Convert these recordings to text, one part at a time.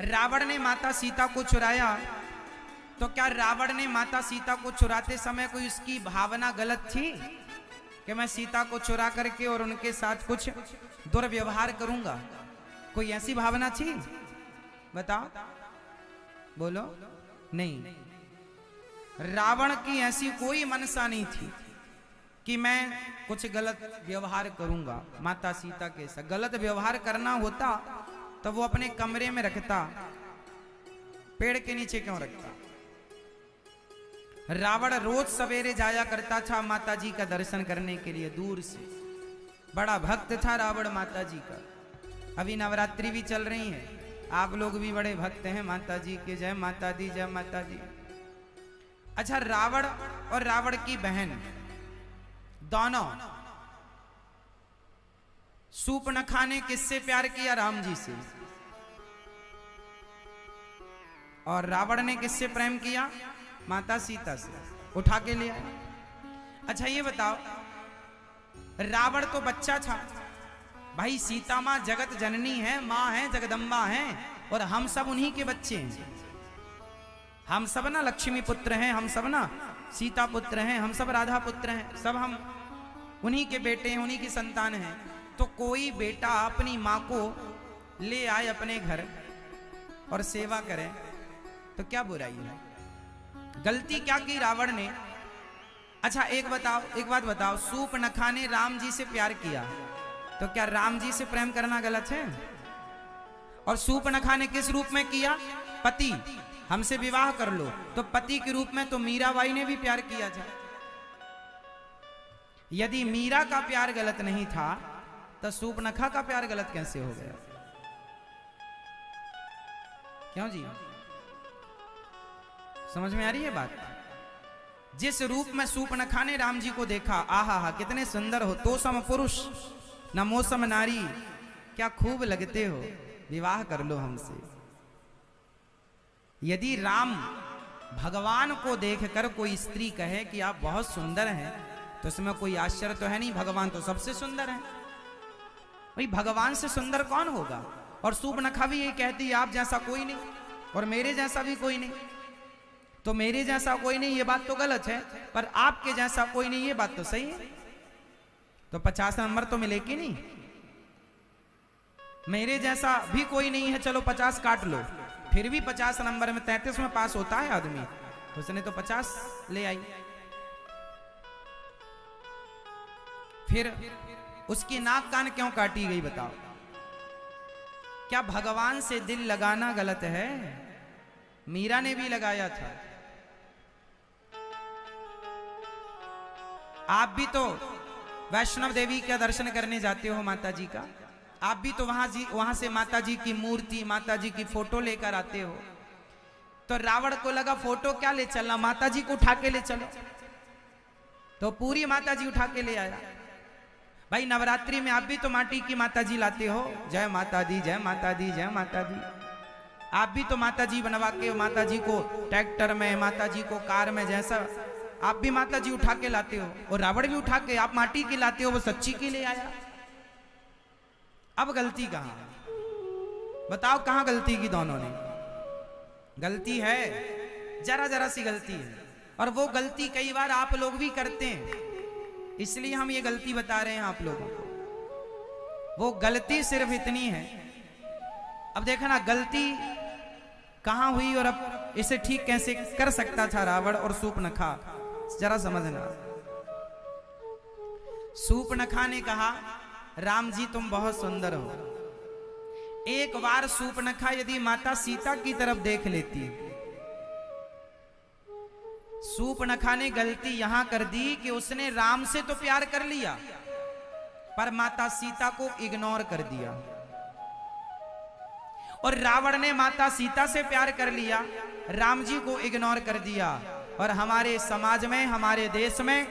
रावण ने माता सीता को चुराया, तो क्या रावण ने माता सीता को चुराते समय कोई उसकी भावना गलत थी कि मैं सीता को चुरा करके और उनके साथ कुछ दुर्व्यवहार करूंगा? कोई ऐसी भावना थी? बताओ, बोलो। नहीं, रावण की ऐसी कोई मनसा नहीं थी कि मैं कुछ गलत व्यवहार करूंगा माता सीता के साथ। गलत व्यवहार करना होता तो वो अपने कमरे में रखता, पेड़ के नीचे क्यों रखता? रावण रोज सवेरे जाया करता था माता जी का दर्शन करने के लिए दूर से। बड़ा भक्त था रावण माता जी का। अभी नवरात्रि भी चल रही है, आप लोग भी बड़े भक्त हैं माता जी के। जय माता दी, जय माता दी। अच्छा, रावण और रावण की बहन दोनों, शूर्पणखा ने किससे प्यार किया? राम जी से। और रावण ने किससे प्रेम किया? माता सीता से। उठा के ले आए। अच्छा ये बताओ, रावण तो बच्चा था भाई, सीता मां जगत जननी है, मां है, जगदम्बा है, और हम सब उन्हीं के बच्चे हैं। हम सब ना लक्ष्मी पुत्र हैं, हम सब ना सीता पुत्र हैं, हम सब राधा पुत्र हैं, सब हम उन्हीं के बेटे हैं, उन्हीं की संतान हैं। तो कोई बेटा अपनी माँ को ले आए अपने घर और सेवा करे तो क्या बुराई है? गलती क्या की रावण ने? अच्छा एक बात बताओ, शूर्पणखा ने राम जी से प्यार किया, तो क्या राम जी से प्रेम करना गलत है? और शूर्पणखा ने किस रूप में किया? पति, हमसे विवाह कर लो। तो पति के रूप में तो मीराबाई ने भी प्यार किया था। यदि मीरा का प्यार गलत नहीं था तो शूर्पणखा का प्यार गलत कैसे हो गया? क्यों जी, समझ में आ रही है बात? जिस रूप में शूर्पणखा ने राम जी को देखा, आहा हा कितने सुंदर हो, तो सम पुरुष न मौसम नारी, क्या खूब लगते हो, विवाह कर लो हमसे। यदि राम भगवान को देखकर कोई स्त्री कहे कि आप बहुत सुंदर हैं, तो इसमें कोई आश्चर्य तो है नहीं, भगवान तो सबसे सुंदर है भाई, भगवान से सुंदर कौन होगा? और शूर्पणखा भी ये कहती है आप जैसा कोई नहीं और मेरे जैसा भी कोई नहीं। तो मेरे जैसा कोई नहीं ये बात तो गलत है, पर आपके जैसा कोई नहीं ये बात तो सही है। तो 50 नंबर तो मिले कि नहीं? मेरे जैसा भी कोई नहीं है, चलो 50 काट लो, फिर भी 50 नंबर में 33 में पास होता है आदमी। उसने तो 50 ले आई। फिर उसकी नाक कान क्यों काटी गई बताओ? क्या भगवान से दिल लगाना गलत है? मीरा ने भी लगाया था। आप भी तो वैष्णव देवी का दर्शन करने जाते हो माता जी का, आप भी तो वहां से माता जी की मूर्ति, माता जी की फोटो लेकर आते हो। तो रावण को लगा फोटो क्या ले चलना, माता जी को उठा के ले चलो, तो पूरी माता जी उठा के ले आया। भाई नवरात्रि में आप भी तो माटी की माता जी लाते हो, जय माता दी, जय माता दी, जय माता दी। आप भी तो माता जी बनवा के माता जी को ट्रैक्टर में, माता जी को कार में, जैसा आप भी माता जी उठा के लाते हो। और रावण भी उठा के, आप माटी की लाते हो, वो सच्ची की ले आया। अब गलती कहां? बताओ कहां गलती की दोनों ने? गलती है, जरा जरा सी गलती है, और वो गलती कई बार आप लोग भी करते हैं, इसलिए हम ये गलती बता रहे हैं आप लोगों को। वो गलती सिर्फ इतनी है, अब देखा ना गलती कहां हुई और अब इसे ठीक कैसे कर सकता था रावण और शूर्पणखा, जरा समझना। शूर्पणखा ने कहा राम जी तुम बहुत सुंदर हो। एक बार शूर्पणखा यदि माता सीता की तरफ देख लेती, शूर्पणखा ने गलती यहां कर दी कि उसने राम से तो प्यार कर लिया पर माता सीता को इग्नोर कर दिया, और रावण ने माता सीता से प्यार कर लिया, राम जी को इग्नोर कर दिया। और हमारे समाज में, हमारे देश में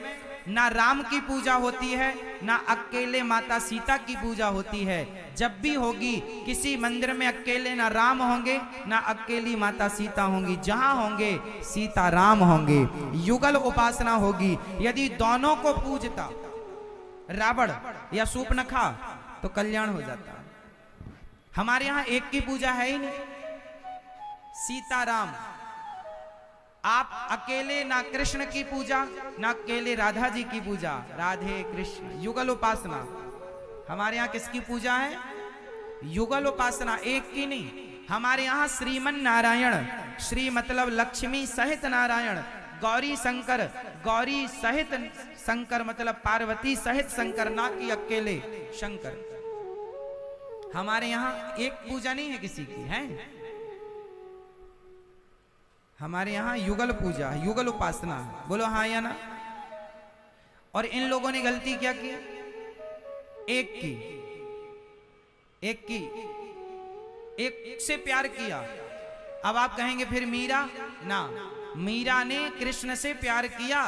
ना राम की पूजा होती है, ना अकेले माता सीता की पूजा होती है। जब भी होगी किसी मंदिर में अकेले ना राम होंगे, ना अकेली माता सीता होंगी, जहां होंगे सीता राम होंगे, युगल उपासना होगी। यदि दोनों को पूजता रावण या शूर्पणखा तो कल्याण हो जाता। हमारे यहाँ एक की पूजा है ही नहीं, सीताराम, आप अकेले ना कृष्ण की पूजा ना अकेले राधा जी की पूजा, राधे कृष्ण युगल उपासना। हमारे यहाँ किसकी पूजा है? युगल उपासना, एक की नहीं। हमारे यहाँ श्रीमन नारायण, श्री मतलब लक्ष्मी सहित नारायण, गौरी शंकर, गौरी सहित शंकर मतलब पार्वती सहित शंकर, ना कि अकेले शंकर। हमारे यहाँ एक पूजा नहीं है किसी की, है हमारे यहाँ युगल पूजा, युगल उपासना है। बोलो हाँ या ना? और इन लोगों ने गलती क्या की? एक की, एक से प्यार किया। अब आप कहेंगे फिर मीरा, ना, मीरा ने कृष्ण से प्यार किया,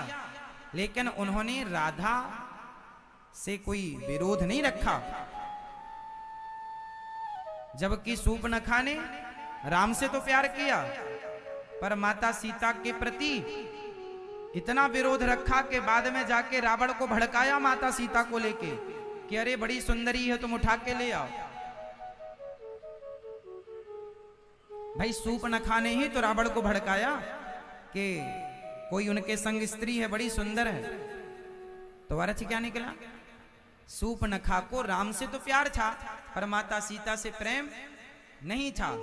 लेकिन उन्होंने राधा से कोई विरोध नहीं रखा। जबकि सूर्पनखा ने राम से तो प्यार किया, पर माता सीता के प्रति इतना विरोध रखा कि बाद में जाके रावण को भड़काया माता सीता को लेके कि अरे बड़ी सुंदरी है, तुम उठा के ले आओ। भाई सूर्पनखा ने ही तो रावण को भड़काया कि कोई उनके संग स्त्री है, बड़ी सुंदर है। तो अर्थ क्या निकला? सूर्पनखा को राम से तो प्यार था, पर माता सीता से प्रेम नहीं था।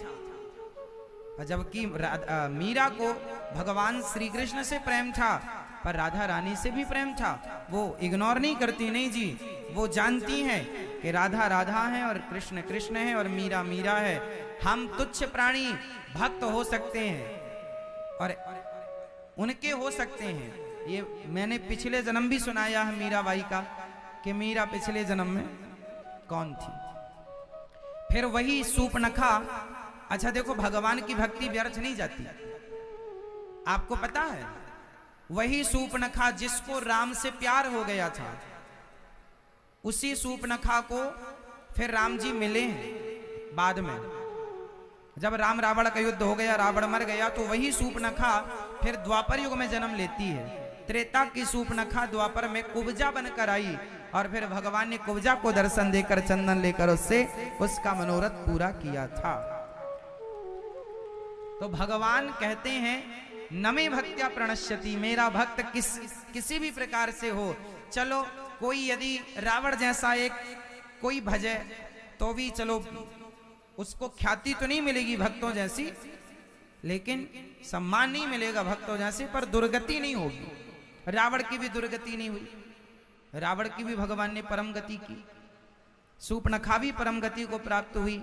जबकि मीरा को भगवान श्री कृष्ण से प्रेम था, पर राधा रानी से भी प्रेम था। वो इग्नोर नहीं करती, नहीं जी, वो जानती हैं कि राधा राधा है और कृष्ण कृष्ण है और मीरा मीरा है। हम तुच्छ प्राणी भक्त हो सकते हैं और उनके हो सकते हैं। ये मैंने पिछले जन्म भी सुनाया है मीराबाई का, कि मीरा पिछले जन्म में कौन थी। फिर वही सूर्पनखा, अच्छा देखो भगवान की भक्ति व्यर्थ नहीं जाती, आपको पता है। वही सूर्पनखा जिसको राम से प्यार हो गया था, उसी सूर्पनखा को फिर राम जी मिले हैं बाद में। जब राम रावण का युद्ध हो गया, रावण मर गया, तो वही सूर्पनखा फिर द्वापर युग में जन्म लेती है। त्रेता की सूर्पनखा द्वापर में कुब्जा बनकर आई और फिर भगवान ने कुब्जा को दर्शन देकर चंदन लेकर उससे उसका मनोरथ पूरा किया था। तो भगवान कहते हैं नमे भक्त्या प्रणश्यति, मेरा भक्त किसी भी प्रकार से हो। चलो कोई यदि रावण जैसा एक कोई भजे तो भी चलो उसको ख्याति तो नहीं मिलेगी भक्तों जैसी, लेकिन सम्मान नहीं मिलेगा भक्तों जैसे, पर दुर्गति नहीं होगी। रावण की भी दुर्गति नहीं हुई, रावण की भी भगवान ने परम गति की, सूर्पनखा भी परम गति को प्राप्त हुई।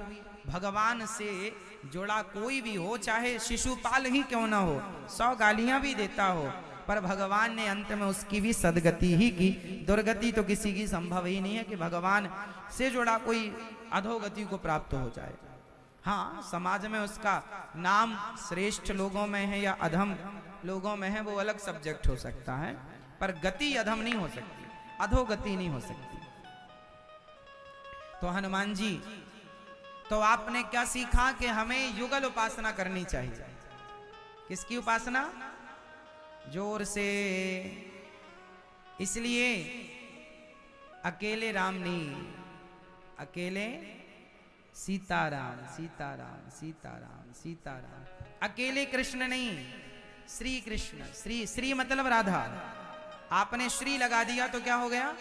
भगवान से जुड़ा कोई भी हो, चाहे शिशुपाल ही क्यों ना हो, 100 गालियां भी देता हो, पर भगवान ने अंत में उसकी भी सदगति ही की। दुर्गति तो किसी की संभव ही नहीं है कि भगवान से जुड़ा कोई अधोगति को प्राप्त हो जाए। हाँ, समाज में उसका नाम श्रेष्ठ लोगों में है या अधम लोगों में है, वो अलग सब्जेक्ट हो सकता है, पर गति अधम नहीं हो सकती, अधोगति नहीं हो सकती। तो हनुमान जी, तो आपने क्या सीखा कि हमें युगल उपासना करनी चाहिए। किसकी उपासना? जोर से। इसलिए अकेले राम नहीं, अकेले सीताराम सीताराम सीताराम सीताराम, अकेले कृष्ण नहीं, श्री कृष्ण। श्री मतलब राधा। आपने श्री लगा दिया तो क्या हो गया?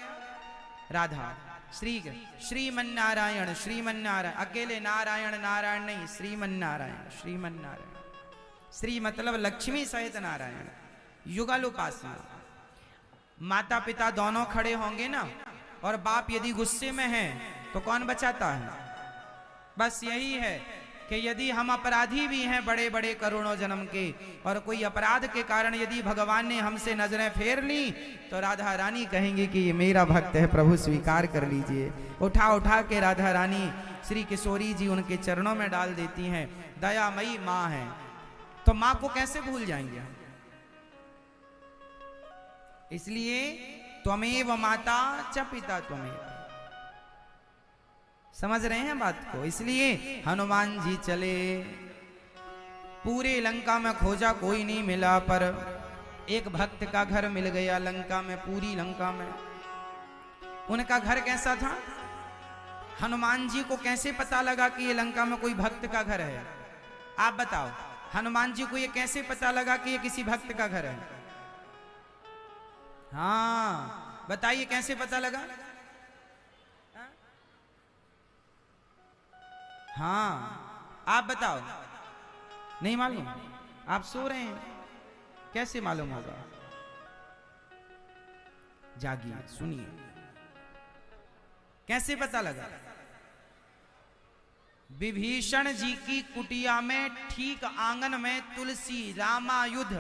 राधा। श्रीमन्नारायण, श्रीमन्नारायण, अकेले नारायण नारायण नहीं, श्रीमन्नारायण श्रीमन्नारायण। श्री मतलब लक्ष्मी सहित नारायण। युगल उपासना। माता पिता दोनों खड़े होंगे ना, और बाप यदि गुस्से में है तो कौन बचाता है? बस यही है कि यदि हम अपराधी भी हैं बड़े बड़े करोड़ों जन्म के, और कोई अपराध के कारण यदि भगवान ने हमसे नजरें फेर ली, तो राधा रानी कहेंगी कि ये मेरा भक्त है, प्रभु स्वीकार कर लीजिए। उठा उठा के राधा रानी श्री किशोरी जी उनके चरणों में डाल देती हैं। दयामयी माँ है, तो माँ को कैसे भूल जाएंगे हम? इसलिए त्वमेव माता च पिता त्वमेव। समझ रहे हैं बात को? इसलिए हनुमान जी चले, पूरे लंका में खोजा कोई नहीं मिला, पर एक भक्त का घर मिल गया लंका में, पूरी लंका में। उनका घर कैसा था? हनुमान जी को कैसे पता लगा कि ये लंका में कोई भक्त का घर है? आप बताओ। हनुमान जी को ये कैसे पता लगा कि ये किसी भक्त का घर है? हाँ बताइए कैसे पता लगा? हाँ आप बताओ। नहीं मालूम? आप सो रहे हैं, कैसे मालूम होगा? जागिए सुनिए, कैसे पता लगा? विभीषण जी की कुटिया में ठीक आंगन में तुलसी रामायुध,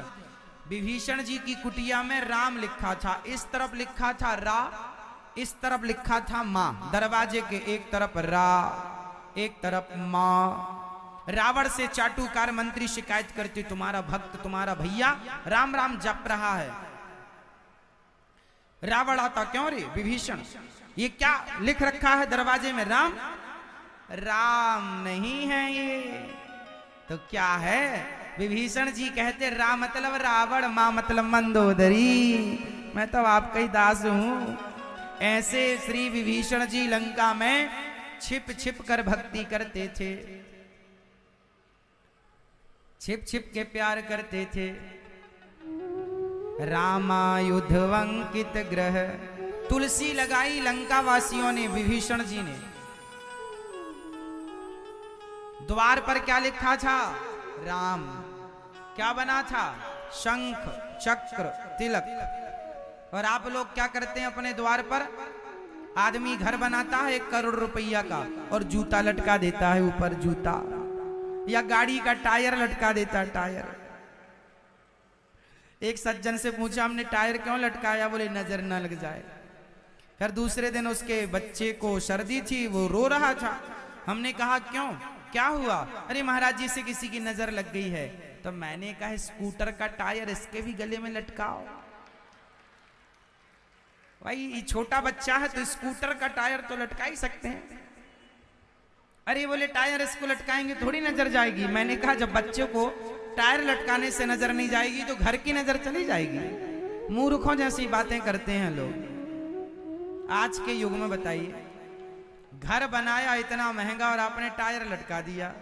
विभीषण जी की कुटिया में राम लिखा था, इस तरफ लिखा था रा, इस तरफ लिखा था मां। दरवाजे के एक तरफ रा, एक तरफ मां। रावण से चाटुकार मंत्री शिकायत करते, तुम्हारा भक्त तुम्हारा भैया राम राम जप रहा है। रावण आता, क्यों रे विभीषण, ये क्या लिख रखा है दरवाजे में? राम। राम नहीं है ये तो क्या है? विभीषण जी कहते राम मतलब रावण, मां मतलब मंदोदरी, मैं तो आपका ही दास हूं। ऐसे श्री विभीषण जी लंका में छिप छिप कर भक्ति करते थे, छिप छिप के प्यार करते थे। रामायुधवंकित ग्रह, तुलसी लगाई लंका वासियों ने, विभीषण जी ने। द्वार पर क्या लिखा था? राम। क्या बना था? शंख चक्र तिलक। और आप लोग क्या करते हैं अपने द्वार पर? आदमी घर बनाता है 1 करोड़ रुपया का और जूता लटका देता है ऊपर, जूता, या गाड़ी का टायर लटका देता है, टायर। एक सज्जन से पूछा हमने टायर क्यों लटकाया? बोले नजर न लग जाए। फिर दूसरे दिन उसके बच्चे को सर्दी थी, वो रो रहा था। हमने कहा क्यों, क्या हुआ? अरे महाराज जी से किसी की नजर लग गई है। तो मैंने कहा स्कूटर का टायर इसके भी गले में लटकाओ। भाई ये छोटा बच्चा है तो स्कूटर का टायर तो लटका ही सकते हैं। अरे बोले टायर इसको लटकाएंगे थोड़ी नजर जाएगी। मैंने कहा जब बच्चे को टायर लटकाने से नजर नहीं जाएगी तो घर की नजर चली जाएगी। मूर्खों जैसी बातें करते हैं लोग आज के युग में। बताइए, घर बनाया इतना महंगा और आपने टायर लटका दिया।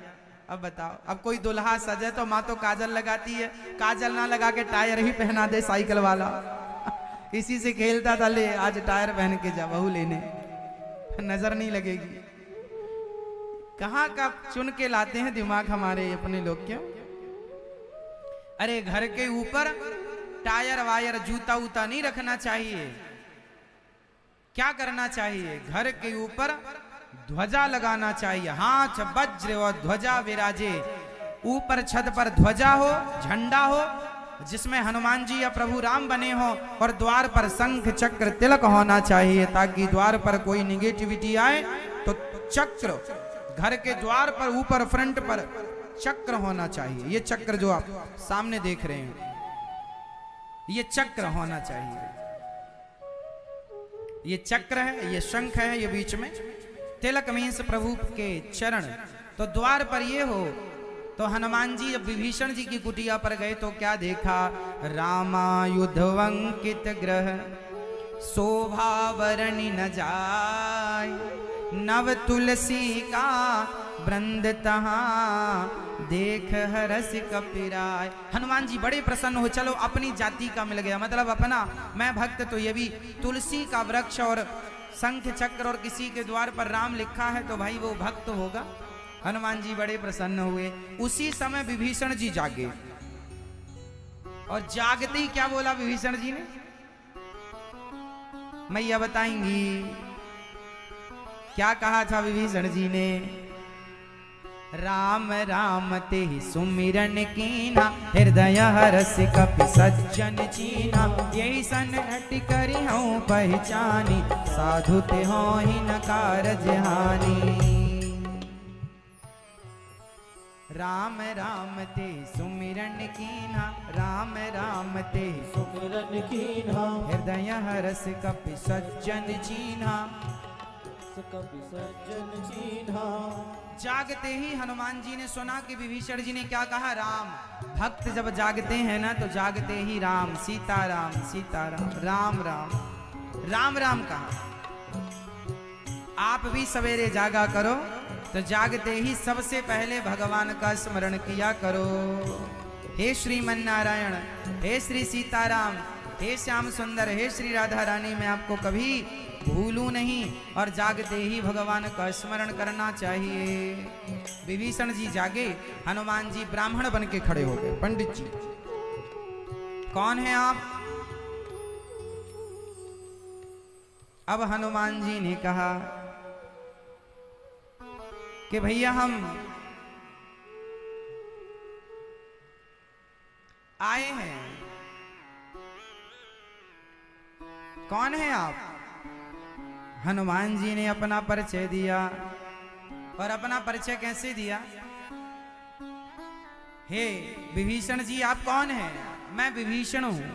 अब बताओ, अब कोई दुल्हा सजे तो माँ तो काजल लगाती है, काजल ना लगा के टायर ही पहना दे साइकिल वाला। इसी से खेलता था, ले आज टायर पहन के जा बहू लेने, नजर नहीं लगेगी। कहाँ का चुन के लाते हैं दिमाग हमारे अपने लोग क्यों? अरे घर के ऊपर टायर वायर जूता वूता नहीं रखना चाहिए। क्या करना चाहिए? घर के ऊपर ध्वजा लगाना चाहिए। हाथ वज्र और ध्वजा विराजे, ऊपर छत पर ध्वजा हो, झंडा हो जिसमें हनुमान जी या प्रभु राम बने हो, और द्वार पर शंख चक्र तिलक होना चाहिए ताकि द्वार पर कोई निगेटिविटी आए तो चक्र, घर के द्वार पर ऊपर फ्रंट पर चक्र होना चाहिए। ये चक्र जो आप सामने देख रहे हैं, ये चक्र होना चाहिए। ये चक्र है, ये शंख है, ये बीच में तिलक मीन्स प्रभु के चरण। तो द्वार पर ये हो। तो हनुमान जी जब विभीषण जी की कुटिया पर गए तो क्या देखा? रामायुधवंकित ग्रह, शोभा वर्णि न जाय, नव तुलसी का वृंद तहाँ, देख हरस कपिराय। हनुमान जी बड़े प्रसन्न हो, चलो अपनी जाति का मिल गया, मतलब अपना, मैं भक्त तो ये भी तुलसी का वृक्ष और शंख चक्र और किसी के द्वार पर राम लिखा है तो भाई वो भक्त होगा। हनुमान जी बड़े प्रसन्न हुए। उसी समय विभीषण जी जागे, और जागते ही क्या बोला विभीषण जी ने? मैया बताएंगी क्या कहा था विभीषण जी ने? राम राम ते सुमिरन कीना, हृदय हरस कपि सज्जन चीना, यही सन हट करी हूँ पहचानी, साधु ते हो ही न कारज हानि। राम राम ते सुमिरन कीना, राम राम ते सुमिरन कीना, हृदय हरस कपि सज्जन चीना, कपि सज्जन चीन्हा। जागते ही हनुमान जी ने सुना कि विभीषण जी ने क्या कहा? राम। भक्त जब जागते हैं ना तो जागते ही राम, सीताराम सीताराम, राम राम राम राम कहा। आप भी सवेरे जागा करो तो जागते ही सबसे पहले भगवान का स्मरण किया करो। हे श्रीमन नारायण, हे श्री सीताराम, हे श्याम सुंदर, हे श्री राधा रानी, मैं आपको कभी भूलूं नहीं। और जागते ही भगवान का स्मरण करना चाहिए। विभीषण जी जागे, हनुमान जी ब्राह्मण बन के खड़े हो गए। पंडित जी, कौन है आप? अब हनुमान जी ने कहा कि भैया हम आए हैं। कौन है आप? हनुमान जी ने अपना परिचय दिया। और अपना परिचय कैसे दिया? हे विभीषण जी, आप कौन हैं? मैं विभीषण हूं,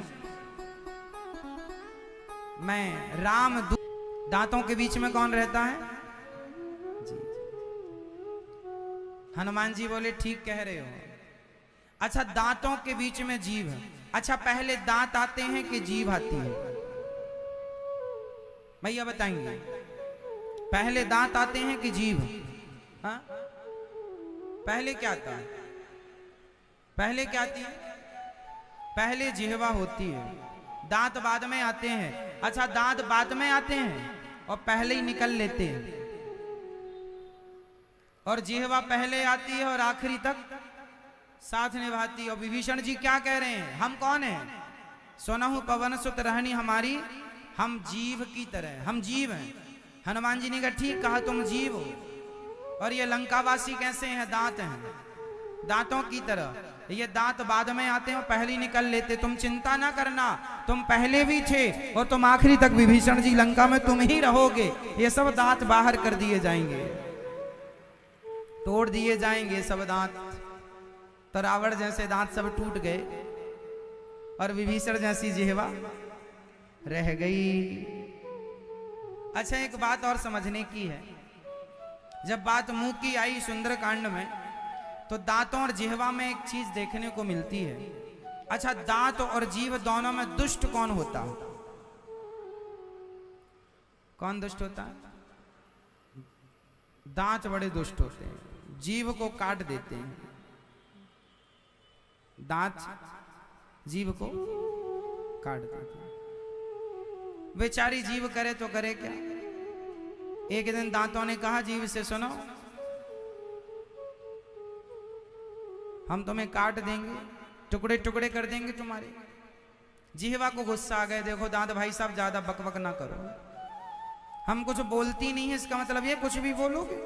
मैं राम। दांतों के बीच में कौन रहता है? जी। हनुमान जी बोले ठीक कह रहे हो। अच्छा, दांतों के बीच में जीभ है। अच्छा, पहले दांत आते हैं कि जीभ आती है? भैया बताएंगे, पहले दांत आते हैं कि जीभ? हाँ, पहले क्या आता है? पहले क्या आती है? पहले जिह्वा होती है, दांत बाद में आते हैं। अच्छा, दांत बाद में आते हैं और पहले ही निकल लेते हैं, और जिह्वा पहले आती है और आखिरी तक साथ निभाती है। और विभीषण जी क्या कह रहे हैं? हम कौन हैं? सुनहु पवन सुत रहनी हमारी, हम जीव की तरह, हम जीव हैं। हनुमान जी ने कहा ठीक कहा, तुम जीव हो। और ये लंकावासी कैसे हैं? दांत हैं, दांतों की तरह। ये दांत बाद में आते हैं और पहले निकल लेते। तुम चिंता ना करना, तुम पहले भी थे और तुम आखिरी तक विभीषण जी लंका में तुम ही रहोगे। ये सब दांत बाहर कर दिए जाएंगे, तोड़ दिए जाएंगे सब दांत। तो रावण जैसे दांत सब टूट गए और विभीषण जैसी जिह्वा रह गई। अच्छा, एक बात और समझने की है। जब बात मुंह की आई सुंदरकांड में, तो दांतों और जिह्वा में एक चीज देखने को मिलती है। अच्छा, दांत और जीभ दोनों में दुष्ट कौन होता है? कौन दुष्ट होता है? दांत बड़े दुष्ट होते हैं, जीभ को काट देते हैं। दांत जीभ को काट देते हैं। बेचारी जीभ करे तो करे क्या? एक दिन दांतों ने कहा जीभ से, सुनो, हम तुम्हें काट देंगे, टुकड़े टुकड़े कर देंगे तुम्हारे। जिह्वा को गुस्सा आ गए, देखो दांत भाई साहब ज्यादा बकबक ना करो, हम कुछ बोलती नहीं है, इसका मतलब ये कुछ भी बोलोगे।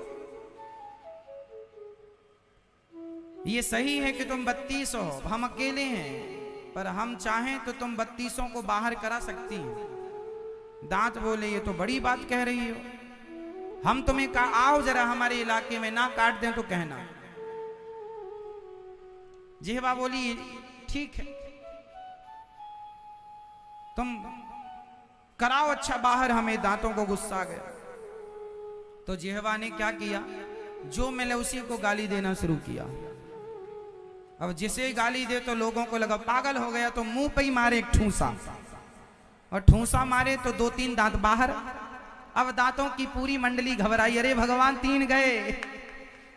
ये सही है कि तुम 32 हो, हम अकेले हैं, पर हम चाहें तो तुम 32 को बाहर करा सकती हैं। दांत बोले ये तो बड़ी बात कह रही हो, हम तुम्हें आओ जरा हमारे इलाके में, ना काट दें तो कहना। जिह्वा बोली ठीक है, तुम कराओ अच्छा बाहर हमें, दांतों को गुस्सा आ गया। तो जिह्वा ने क्या किया? जो मिले उसी को गाली देना शुरू किया। अब जिसे गाली दे तो लोगों को लगा पागल हो गया, तो मुंह पे ही मारे एक ठूंसा, और ठूंसा मारे तो 2-3 दांत बाहर। अब दांतों की पूरी मंडली घबराई, अरे भगवान 3 गए।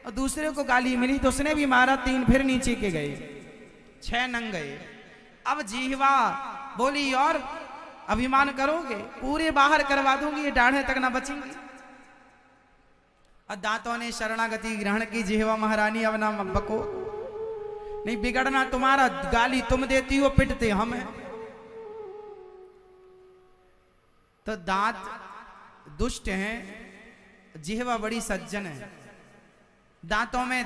और दूसरे को गाली मिली तो उसने भी मारा 3, फिर नीचे के गए, 6 नंग गए। अब जिह्वा बोली और अभिमान करोगे, पूरे बाहर करवा दूंगी, ये डाढ़े तक ना बचेंगी। और दांतों ने शरणागति ग्रहण की, जिह्वा महारानी अब ना बको, नहीं बिगड़ना तुम्हारा, गाली तुम देती हो, पिटते हम हैं। तो दांत दुष्ट हैं, जिह्वा बड़ी सज्जन है। दांतों में,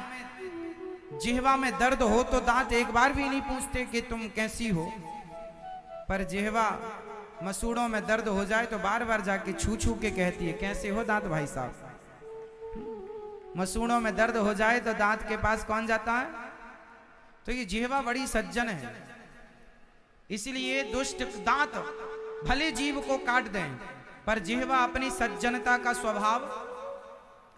जिह्वा में दर्द हो तो दांत एक बार भी नहीं पूछते कि तुम कैसी हो, पर जिह्वा मसूड़ों में दर्द हो जाए तो बार बार जाके छू छू के कहती है कैसे हो दांत भाई साहब। मसूड़ों में दर्द हो जाए तो दांत के पास कौन जाता है? तो ये जिह्वा बड़ी सज्जन है। इसलिए दुष्ट दांत भले जीव को काट दें, पर जिह्वा अपनी सज्जनता का स्वभाव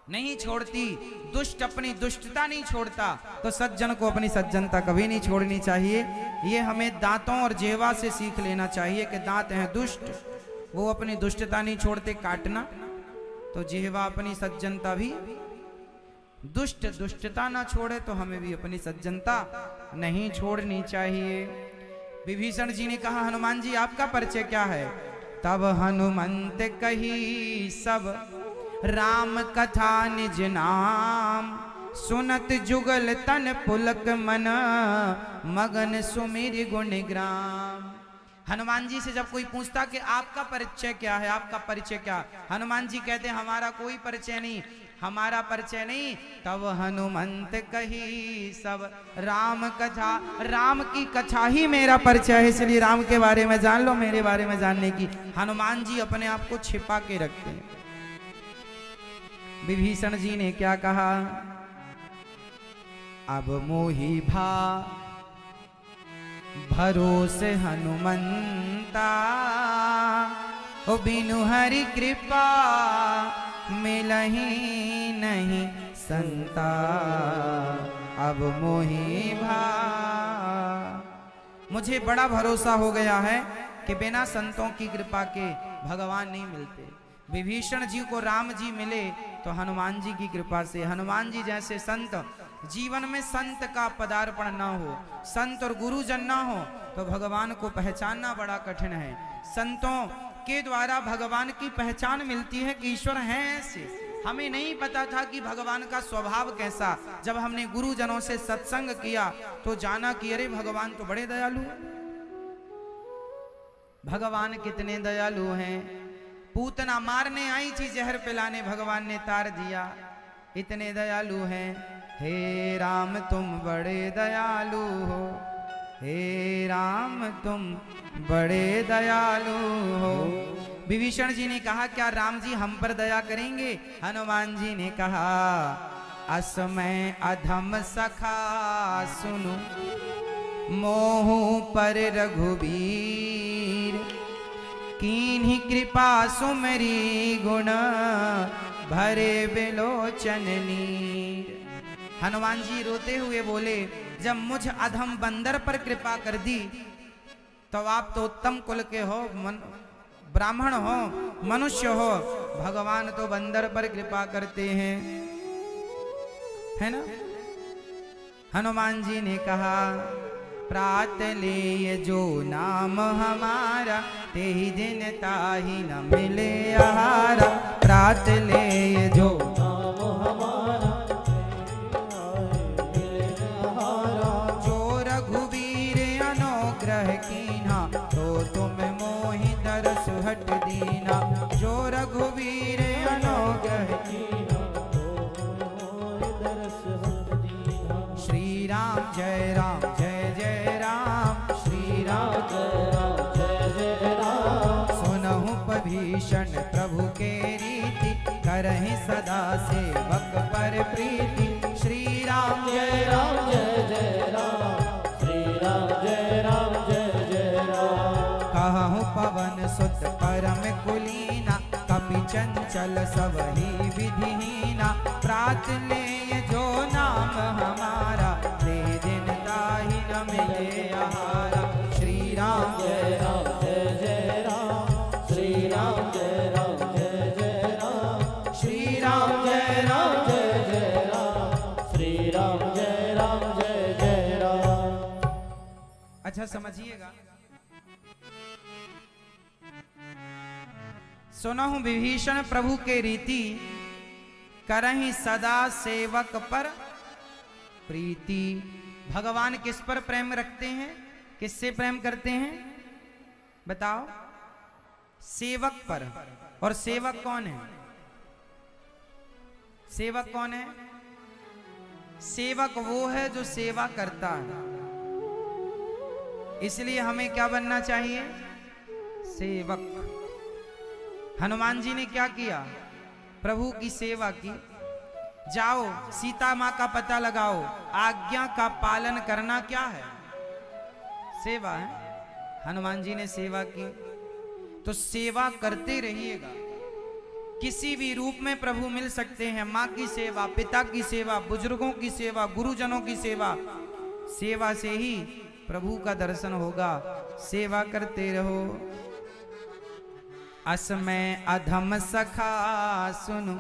नहीं छोड़ती। दुष्ट अपनी दुष्टता नहीं छोड़ता, तो सज्जन को अपनी सज्जनता कभी नहीं छोड़नी चाहिए। ये हमें दांतों और जिह्वा से सीख लेना चाहिए कि दांत हैं दुष्ट, वो अपनी दुष्टता नहीं छोड़ते काटना, तो जिह्वा अपनी सज्जनता भी दुष्ट दुष्टता ना छोड़े तो हमें भी अपनी सज्जनता नहीं छोड़नी चाहिए। विभीषण जी ने कहा हनुमान जी आपका परिचय क्या है? तब हनुमंत कही सब राम कथा निज नाम, सुनत जुगल तन पुलक मन, मगन सुमिर गुण ग्राम। हनुमान जी से जब कोई पूछता कि आपका परिचय क्या है, आपका परिचय क्या, हनुमान जी कहते हमारा कोई परिचय नहीं, हमारा परिचय नहीं। तब हनुमंत कही सब राम कथा, राम की कथा ही मेरा परिचय है, इसलिए राम के बारे में जान लो, मेरे बारे में जानने की। हनुमान जी अपने आप को छिपा के रखते हैं। विभीषण जी ने क्या कहा? अब मोहि भा भरोसे हनुमंता, ओ बिनु हरि कृपा मिलहि नहीं संता। अब मोहि भा, मुझे बड़ा भरोसा हो गया है कि बिना संतों की कृपा के भगवान नहीं मिलते। विभीषण जी को राम जी मिले तो हनुमान जी की कृपा से। हनुमान जी जैसे संत, जीवन में संत का पदार्पण ना हो, संत और गुरुजन ना हो तो भगवान को पहचानना बड़ा कठिन है। संतों के द्वारा भगवान की पहचान मिलती है कि ईश्वर है ऐसे। हमें नहीं पता था कि भगवान का स्वभाव कैसा, जब हमने गुरुजनों से सत्संग किया तो जाना कि अरे भगवान तो बड़े दयालु हैं। भगवान कितने दयालु हैं। पूतना मारने आई थी, जहर पिलाने भगवान ने तार दिया, इतने दयालु हैं। हे राम तुम बड़े दयालु हो, हे राम तुम बड़े दयालु हो। विभीषण जी ने कहा क्या राम जी हम पर दया करेंगे? हनुमान जी ने कहा असमय अधम सखा सुनु, मोहु पर रघुबीर, कीन्ही कृपा सुमरी गुण, भरे बिलोचन नीर। हनुमान जी रोते हुए बोले जब मुझ अधम बंदर पर कृपा कर दी तो आप तो उत्तम कुल के हो, ब्राह्मण हो, मनुष्य हो, भगवान तो बंदर पर कृपा करते हैं, है ना। हनुमान जी ने कहा प्रात ले जो नाम हमारा, ते ही दिन ताही न मिले आहारा। प्रात ले जो नाम हमारा, जो रघुवीर अनुग्रह कीन्हा, तो तुम मोहि दरस हट दीना। जो रघुवीर अनुग्रह कीन्हा, श्री राम जय राम जय जय राम, श्री राम जय राम जय जय राम। सुनहु विभीषण प्रभु के रीति, करहि सदा सेवक पर प्रीति। श्री राम जय राम जय जय राम, श्री राम जय राम जय जय राम। कहु पवन सुत परम कुलीना, कपि चंचल सबहि विधिहीना। प्रात ले जो नाम हमारा, ते दिन ताहि न मिले आहारा। श्री राम जय राम जय जय राम, श्री राम जय राम जय जय राम। श्री राम जय राम जय जय राम, श्री राम जय राम जय जय राम। अच्छा समझिएगा, सुनहु विभीषण प्रभु के रीति, करहि सदा सेवक पर प्रीति। भगवान किस पर प्रेम रखते हैं, किससे प्रेम करते हैं बताओ? सेवक पर। और सेवक कौन है? सेवक कौन है? सेवक वो है जो सेवा करता है। इसलिए हमें क्या बनना चाहिए? सेवक। हनुमान जी ने क्या किया? प्रभु की सेवा की। जाओ सीता माँ का पता लगाओ, आज्ञा का पालन करना क्या है? सेवा है। हनुमान जी ने सेवा की, तो सेवा करते रहिएगा। किसी भी रूप में प्रभु मिल सकते हैं। माँ की सेवा, पिता की सेवा, बुजुर्गों की सेवा, गुरुजनों की सेवा। सेवा से ही प्रभु का दर्शन होगा। सेवा करते रहो। असमय अधम सखा सुनो,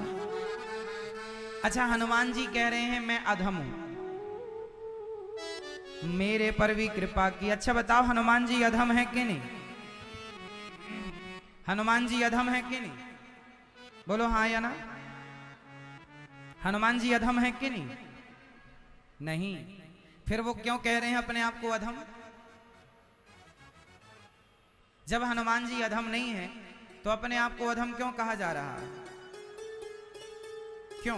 अच्छा, हनुमान जी कह रहे हैं मैं अधम हूं, मेरे पर भी कृपा की। अच्छा बताओ, हनुमान जी अधम है कि नहीं? हनुमान जी अधम है कि नहीं? बोलो हाँ या ना। हनुमान जी अधम है कि नहीं? नहीं। फिर वो क्यों कह रहे हैं अपने आप को अधम? जब हनुमान जी अधम नहीं है तो अपने आप को अधम क्यों कहा जा रहा है? क्यों?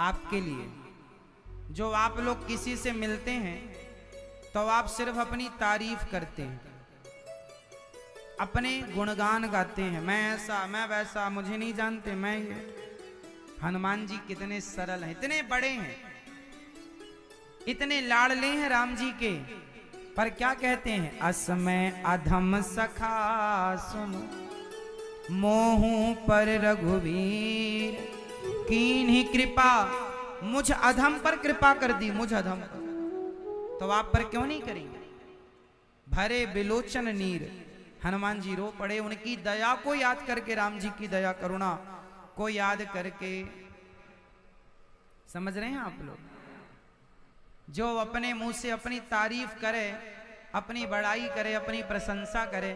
आपके लिए, जो आप लोग किसी से मिलते हैं तो आप सिर्फ अपनी तारीफ करते हैं, अपने गुणगान गाते हैं, मैं ऐसा मैं वैसा, मुझे नहीं जानते, मैं ये। हनुमान जी कितने सरल हैं, इतने बड़े हैं, इतने लाडले हैं राम जी के, पर क्या कहते हैं? असमय अधम सखा सुनो, मोहू पर रघुवीर कीन्ही कृपा। मुझ अधम पर कृपा कर दी, मुझ अधम पर, तो आप पर क्यों नहीं करेंगे? भरे बिलोचन नीर, हनुमान जी रो पड़े, उनकी दया को याद करके, राम जी की दया करुणा को याद करके। समझ रहे हैं आप लोग? जो अपने मुंह से अपनी तारीफ करे, अपनी बड़ाई करे, अपनी प्रशंसा करे,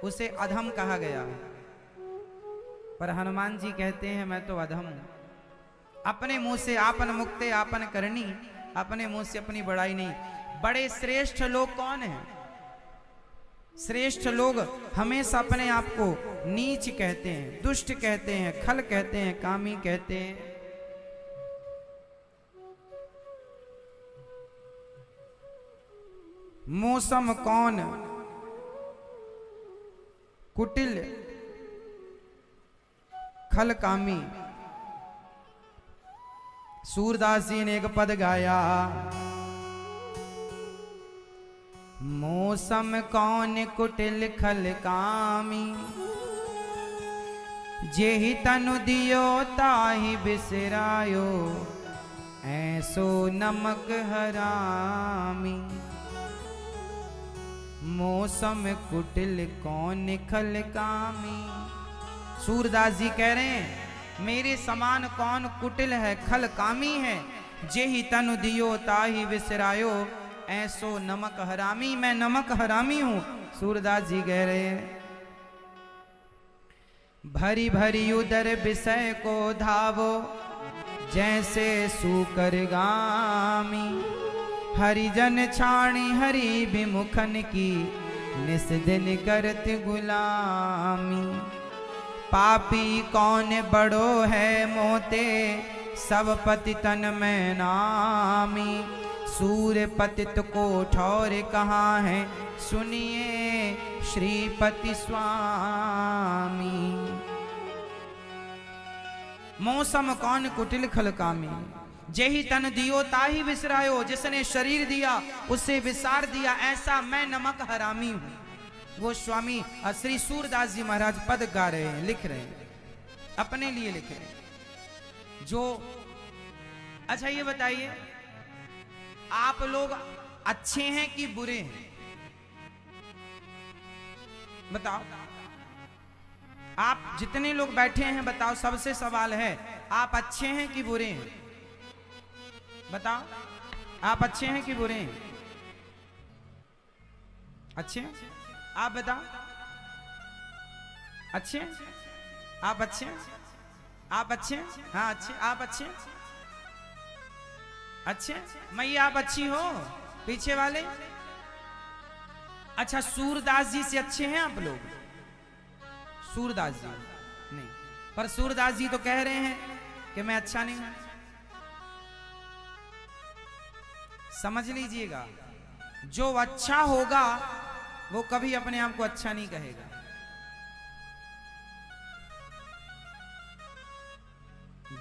उसे अधम कहा गया है। पर हनुमान जी कहते हैं मैं तो अधम हूं। अपने मुंह से आपन मुक्ते आपन करनी, अपने मुंह से अपनी बड़ाई नहीं। बड़े श्रेष्ठ लोग कौन हैं? श्रेष्ठ लोग हमेशा अपने आप को नीच कहते हैं, दुष्ट कहते हैं, खल कहते हैं, कामी कहते हैं। मौसम कौन कुटिल खल कामी। सूरदास जी ने एक पद गाया, मौसम कौन कुटिल खल कामी, जेहि तनु दियो ताहि बिसरायो, ऐसो नमक हरामी। मौसम कुटिल कौन खल कामी। सूरदास जी कह रहे हैं मेरे समान कौन कुटिल है, खल कामी है। जेहि तनु दियो ताहि बिसरायो, ऐसो नमक हरामी। मैं नमक हरामी हूं, सूरदास जी कह रहे हैं। भरी भरी उदर विषय को धावो, जैसे सूकर गामी। हरिजन छाणी हरि विमुखन की, निस दिन करत गुलामी। पापी कौन बड़ो है मोते, सब पतितन में नामी। सूर्य पतित को ठौर कहाँ है, सुनिए श्रीपति स्वामी। मौसम कौन कुटिल खल कामी, जेहि तन दियो ताहि बिसरायो। जिसने शरीर दिया उसे विसार दिया, ऐसा मैं नमक हरामी हूं। वो स्वामी श्री सूरदास जी महाराज पद गा रहे हैं, लिख रहे हैं, अपने लिए लिख रहे हैं। जो अच्छा ये बताइए, आप लोग अच्छे हैं कि बुरे हैं? बताओ, आप जितने लोग बैठे हैं बताओ, सबसे सवाल है, आप अच्छे हैं कि बुरे हैं? बताओ, आप अच्छे हैं कि बुरे हैं? अच्छे हैं? आप बताओ, अच्छे? आप अच्छे? आप अच्छे? हाँ अच्छे। आप अच्छे? अच्छे? मैया आप अच्छी हो? पीछे वाले? अच्छा, सूरदास जी से अच्छे हैं आप लोग? सूरदास जी नहीं, पर सूरदास जी तो कह रहे हैं कि मैं अच्छा नहीं हूं। समझ लीजिएगा, जो अच्छा होगा वो कभी अपने आप को अच्छा नहीं कहेगा।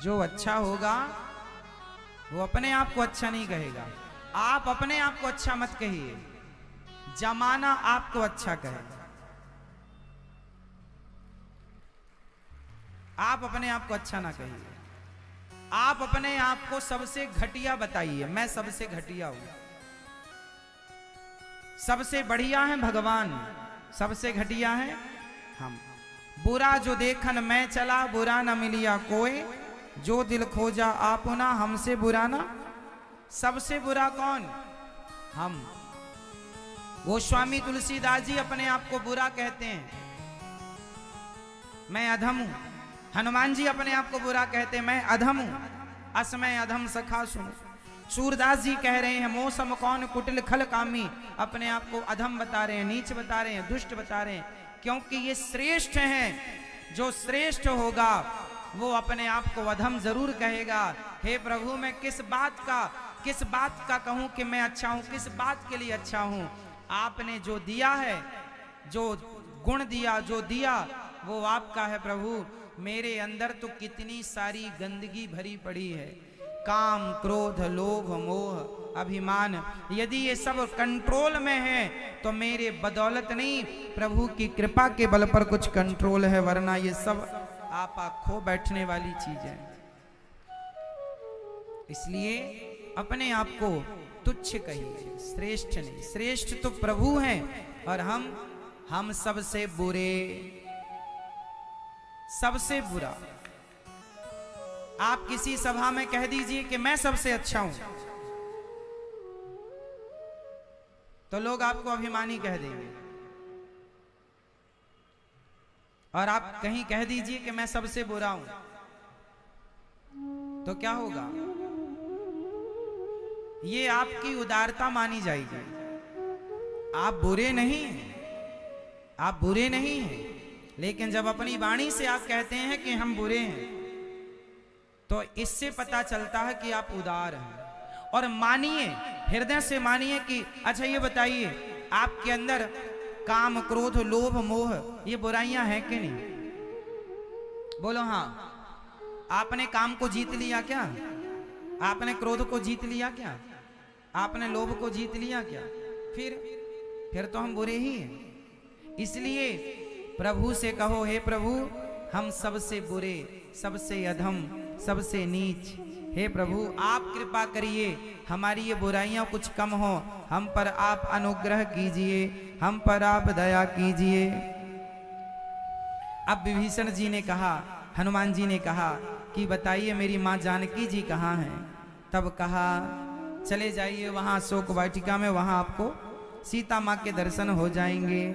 जो अच्छा होगा वो अपने आप को अच्छा नहीं कहेगा। आप अपने आप को अच्छा मत कहिए, जमाना आपको अच्छा कहेगा। आप अपने आप को अच्छा ना कहिए, आप अपने आप को सबसे घटिया बताइए, मैं सबसे घटिया हूं। सबसे बढ़िया है भगवान, सबसे घटिया है हम। बुरा जो देखन मैं चला, बुरा न मिलिया कोई, जो दिल खोजा आपुना, हमसे बुरा ना। सबसे बुरा कौन? हम। गोस्वामी तुलसीदास जी अपने आप को बुरा कहते हैं, मैं अधम हूं। हनुमान जी अपने आप को बुरा कहते हैं, मैं अधम हूं। असमय अधम सखा सुन। सूरदास जी कह रहे हैं, मौसम कौन कुटिल खल कामी, अपने आप को अधम बता रहे हैं, नीच बता रहे हैं, दुष्ट बता रहे हैं, क्योंकि ये श्रेष्ठ हैं। जो श्रेष्ठ होगा वो अपने आप को अधम जरूर कहेगा। हे प्रभु, मैं किस बात का कहूं कि मैं अच्छा हूं, किस बात के लिए अच्छा हूं? आपने जो दिया है, जो गुण दिया, जो दिया, वो आपका है प्रभु। मेरे अंदर तो कितनी सारी गंदगी भरी पड़ी है, काम, क्रोध, लोभ, मोह, अभिमान। यदि ये सब कंट्रोल में है तो मेरे बदौलत नहीं, प्रभु की कृपा के बल पर कुछ कंट्रोल है, वरना ये सब आपा खो बैठने वाली चीज है। इसलिए अपने आप को तुच्छ कहिए, श्रेष्ठ नहीं। श्रेष्ठ तो प्रभु हैं और हम सबसे बुरे, सबसे बुरा। आप किसी सभा में कह दीजिए कि मैं सबसे अच्छा हूं, तो लोग आपको अभिमानी कह देंगे। और आप कहीं कह दीजिए कि मैं सबसे बुरा हूं, तो क्या होगा? ये आपकी उदारता मानी जाएगी। आप बुरे नहीं हैं, आप बुरे नहीं हैं, लेकिन जब अपनी वाणी से आप कहते हैं कि हम बुरे हैं, तो इससे पता चलता है कि आप उदार हैं। और मानिए, हृदय से मानिए कि अच्छा ये बताइए, आपके अंदर काम, क्रोध, लोभ, मोह, ये बुराइयां हैं कि नहीं? बोलो हाँ। आपने काम को जीत लिया क्या? आपने क्रोध को जीत लिया क्या? आपने लोभ को जीत लिया क्या? फिर तो हम बुरे ही हैं। इसलिए प्रभु से कहो, हे प्रभु, हम सबसे बुरे, सबसे अधम, सबसे नीच। हे प्रभु, आप कृपा करिए, हमारी ये बुराइयां कुछ कम हो, हम पर आप अनुग्रह कीजिए, हम पर आप दया कीजिए। अब विभीषण जी ने कहा, हनुमान जी ने कहा कि बताइए मेरी माँ जानकी जी कहाँ हैं? तब कहा चले जाइए वहां शोक वाटिका में, वहां आपको सीता माँ के दर्शन हो जाएंगे।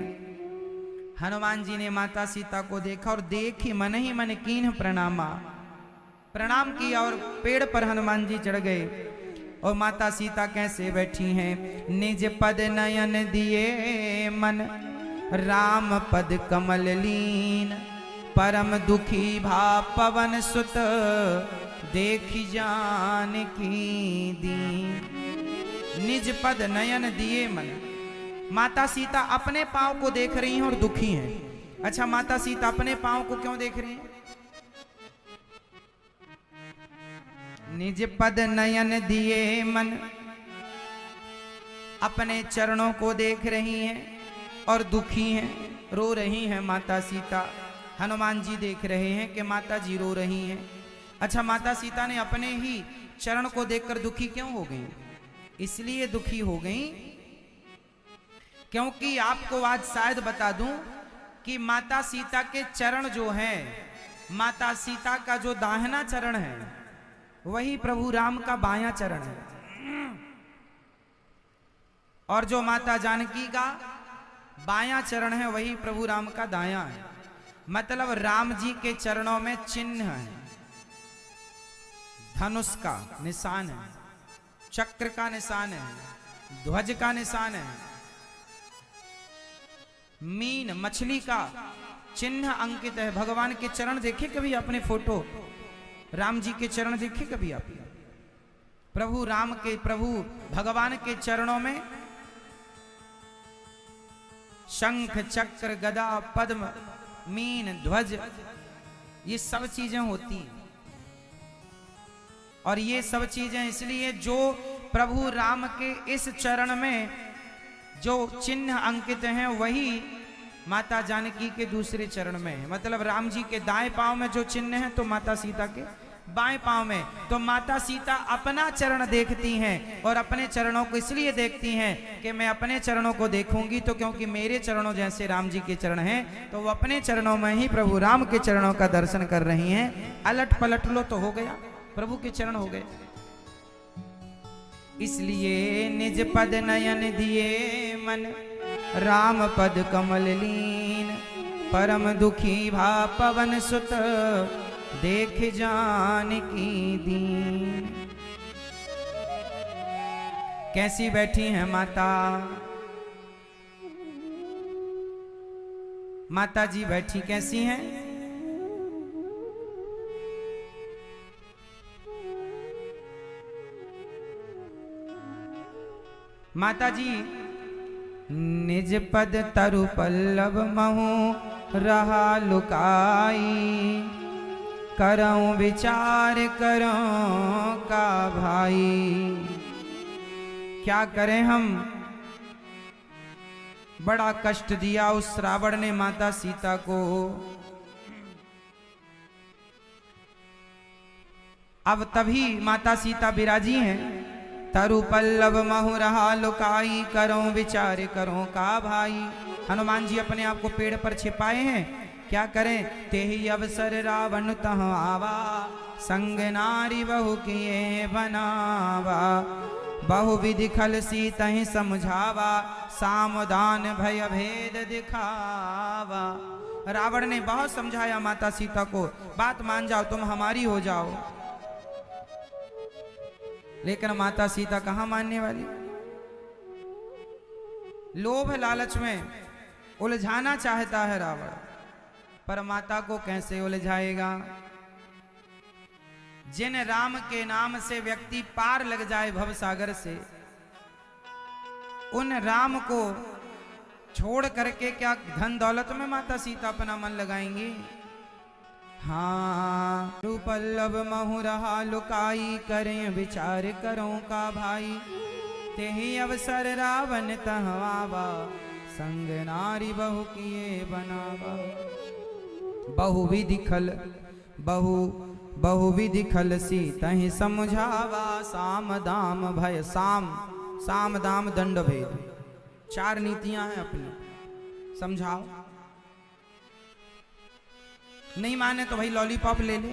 हनुमान जी ने माता सीता को देखा और देखी मन ही मन कीन्ह प्रणामा, प्रणाम किया और पेड़ पर हनुमान जी चढ़ गए। और माता सीता कैसे बैठी हैं? निज पद नयन दिए मन, राम पद कमल लीन, परम दुखी भा पवन सुत, देखी जानकी दीन। निज पद नयन दिए मन। माता सीता अपने पांव को देख रही हैं और दुखी हैं। अच्छा, माता सीता अपने पांव को क्यों देख रही हैं? निज पद नयन दिए मन, अपने चरणों को देख रही हैं और दुखी हैं, रो रही हैं माता सीता। हनुमान जी देख रहे हैं कि माता जी रो रही हैं। अच्छा, माता सीता ने अपने ही चरण को देखकर दुखी क्यों हो गई? इसलिए दुखी हो गई क्योंकि आपको आज शायद बता दूं कि माता सीता के चरण जो हैं, माता सीता का जो दाहिना चरण है वही प्रभु राम का बायां चरण है, और जो माता जानकी का बायां चरण है वही प्रभु राम का दायां है। मतलब राम जी के चरणों में चिन्ह है, धनुष का निशान है, चक्र का निशान है, ध्वज का निशान है, मीन मछली का चिन्ह अंकित है। भगवान के चरण देखे कभी आपने? फोटो राम जी के चरण देखे कभी आपने? प्रभु राम के, प्रभु भगवान के चरणों में शंख, चक्र, गदा, पद्म, मीन, ध्वज, ये सब चीजें होती हैं। और ये सब चीजें इसलिए जो प्रभु राम के इस चरण में जो चिन्ह अंकित हैं वही माता जानकी के दूसरे चरण में है। मतलब राम जी के दाएं पांव में जो चिन्ह है तो माता सीता के बाएं पांव में। तो माता सीता अपना चरण देखती हैं और अपने चरणों को इसलिए देखती हैं कि मैं अपने चरणों को देखूंगी तो क्योंकि मेरे चरणों जैसे राम जी के चरण हैं, तो वो अपने चरणों में ही प्रभु राम के चरणों का दर्शन कर रही हैं। अलट पलट लो तो हो गया, प्रभु के चरण हो गए। इसलिए निज पद नयन दिए मन, राम पद कमल लीन, परम दुखी भा पवन सुत, देख जानकी दीन। कैसी बैठी हैं माता, माता जी बैठी कैसी हैं? माता जी निज पद तरु पल्लव महु रहा लुकाई, करऊं विचार करूं का भाई। क्या करें हम, बड़ा कष्ट दिया उस रावण ने माता सीता को। अब तभी माता सीता विराजी हैं। तरु पल्लव महु रहा लुकाई, करो विचार करो का भाई। हनुमान जी अपने आप को पेड़ पर छिपाए हैं। क्या करें, तेहि अवसर रावण तह आवा, संग नारी बहु किए बनावा। बहु विधि खल सीतहि समझावा, सामदान भय भेद दिखावा। रावण ने बहुत समझाया माता सीता को, बात मान जाओ, तुम हमारी हो जाओ। लेकिन माता सीता कहां मानने वाली। लोभ लालच में उलझाना चाहता है रावण, पर माता को कैसे उलझाएगा। जिन राम के नाम से व्यक्ति पार लग जाए भव सागर से, उन राम को छोड़ करके क्या धन दौलत में माता सीता अपना मन लगाएंगी। हाँ, पल्लव महु रहा लुकाई, करें विचार करो का भाई। तेहि अवसर रावण तह आवा, संग नारी बहु किए बनावा। बहुविधि खल बहुविधि खल सीतहि समझावा, साम दाम भय साम दाम दंड भेद। 4 नीतियां हैं अपनी, समझाओ। नहीं माने तो भाई लॉलीपॉप ले ले,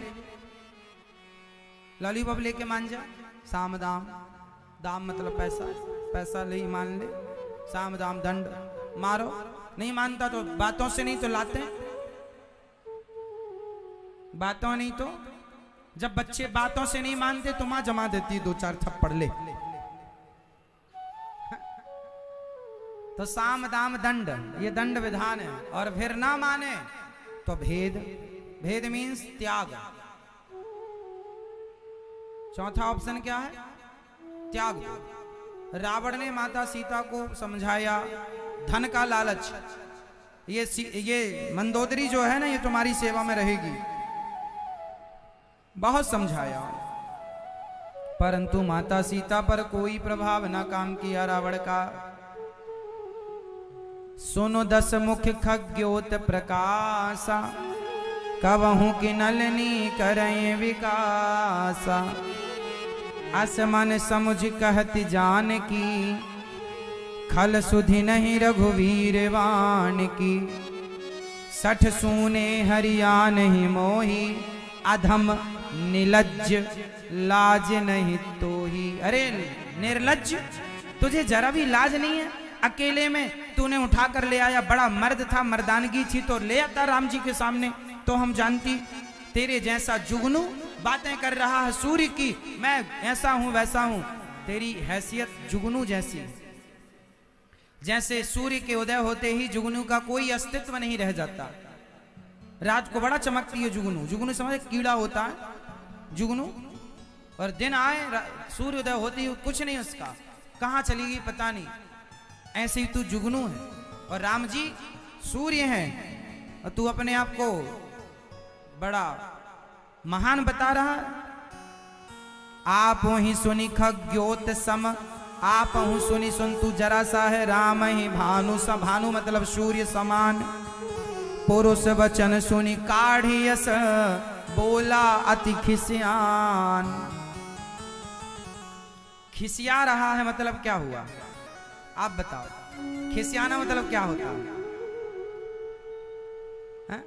लॉलीपॉप लेके मान जा। साम दाम, दाम मतलब पैसा, पैसा ले मान ले। साम दाम दंड, मारो। नहीं मानता तो बातों से नहीं तो लाते, बातों नहीं तो। जब बच्चे बातों से नहीं मानते तो मां जमा देती 2-4 थप्पड़ ले। तो साम दाम दंड, ये दंड विधान है। और फिर ना माने तो भेद, भेद मीन्स त्याग। चौथा ऑप्शन क्या है, त्याग। रावण ने माता सीता को समझाया, धन का लालच, ये मंदोदरी जो है ना, ये तुम्हारी सेवा में रहेगी, बहुत समझाया। परंतु माता सीता पर कोई प्रभाव ना काम किया रावण का। सुनो 10 मुख खग्योत प्रकाशा, कबहू की नलनी करें विकासा। असमन समुझ कहती जान की, खल सुधि नहीं रघुवीर वान की। 60 सूने हरिया नहीं मोही, अधम निलज्ज लाज नहीं तो ही। अरे निर्लज्ज, तुझे जरा भी लाज नहीं है। अकेले में तूने उठा कर ले आया, बड़ा मर्द था, मर्दानगी थी तो ले आता राम जी के सामने, तो हम जानती। तेरे जैसा जुगनू बातें कर रहा है सूर्य की, मैं ऐसा हूं वैसा हूं। तेरी हैसियत जुगनू जैसी, जैसे सूर्य के उदय होते ही जुगनू का कोई अस्तित्व नहीं रह जाता। रात को बड़ा चमकती है जुगनू, जुगनू समझे कीड़ा होता है जुगनू, और दिन आए सूर्य उदय होते ही कुछ नहीं उसका, कहां चली गई पता नहीं। ऐसे ही तू जुगनू है और राम जी सूर्य हैं, और तू अपने आप को बड़ा महान बता रहा है। आप ही सुनी खग्योत सम, आप हूँ सुनी सुन तू जरा सा है। राम ही भानु सा, भानु मतलब सूर्य समान। पुरुष वचन सुनी काढ़ी यस, बोला अति खिसियान। खिसिया रहा है मतलब क्या हुआ आप बताओ? खिसियाना मतलब क्या होता है?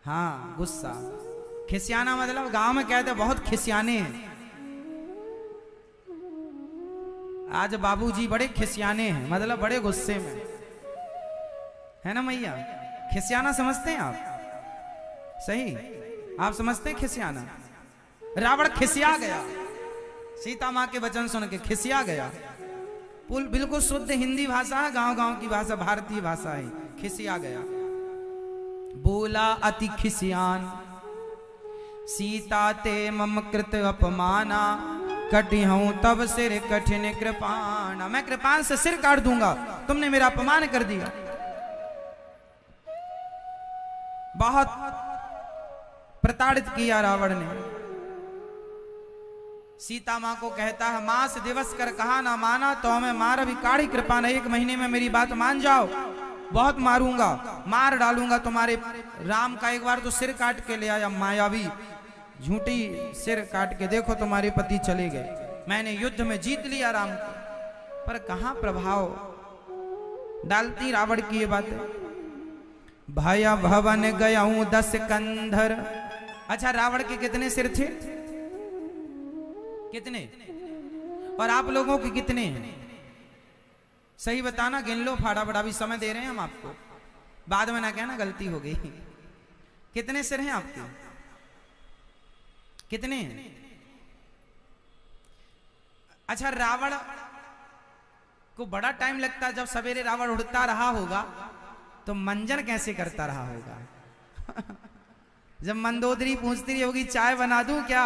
हाँ, गुस्सा। खिसियाना मतलब गांव में कहते हैं बहुत खिसियाने हैं। आज बाबूजी बड़े खिसियाने हैं, मतलब बड़े गुस्से में है ना मैया। खिसियाना समझते हैं आप? सही, आप समझते हैं खिसियाना? रावण खिसिया गया, सीता माँ के वचन सुन के खिसिया गया। बिल्कुल शुद्ध हिंदी भाषा है, गांव गांव की भाषा, भारतीय भाषा है। खिसिया गया, बोला अति खिसियान। सीता ते मम कृत अपमाना, कटी हूं तब सिर कठिन कृपाना। मैं कृपान से सिर काट दूंगा, तुमने मेरा अपमान कर दिया। बहुत प्रताड़ित किया रावण ने। सीता मां को कहता है, मास दिवस कर कहा ना माना, तो हमें मार अभी काढ़ी कृपा न। 1 महीने में मेरी बात मान जाओ, बहुत मारूंगा, मार डालूंगा तुम्हारे राम का। एक बार तो सिर काट के ले आया मायावी, झूठी सिर काट के, देखो तुम्हारे पति चले गए, मैंने युद्ध में जीत लिया राम को। पर कहां प्रभाव डालती रावण की ये बातें। भया भवन गयाऊं 10 कंधर। अच्छा, रावण के कितने सिर थे? कितने? और आप लोगों के कितने हैं? सही बताना, गिन लो फटाफट, अभी समय दे रहे हैं हम आपको, बाद में ना कहना गलती हो गई। कितने सिर हैं आपके? कितने हैं? अच्छा, रावण को बड़ा टाइम लगता है। जब सवेरे रावण उड़ता रहा होगा तो मंजन कैसे करता रहा होगा? जब मंदोदरी पूछती रही होगी चाय बना दूं क्या,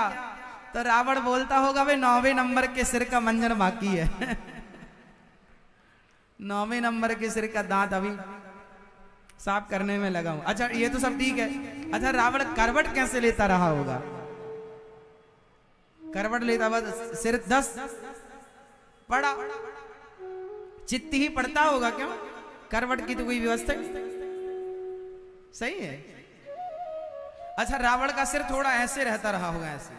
तो रावण बोलता होगा भाई 9वें नंबर के सिर का मंजन बाकी है। 9वें नंबर के सिर का दांत अभी साफ करने में लगा हूं। अच्छा, ये तो सब ठीक है। अच्छा, रावण करवट कैसे लेता रहा होगा? करवट लेता हुआ सिर 10 पड़ा, चित्त ही पड़ता होगा। क्यों? करवट की तो कोई व्यवस्था सही है। अच्छा, रावण का सिर थोड़ा ऐसे रहता रहा होगा, ऐसे,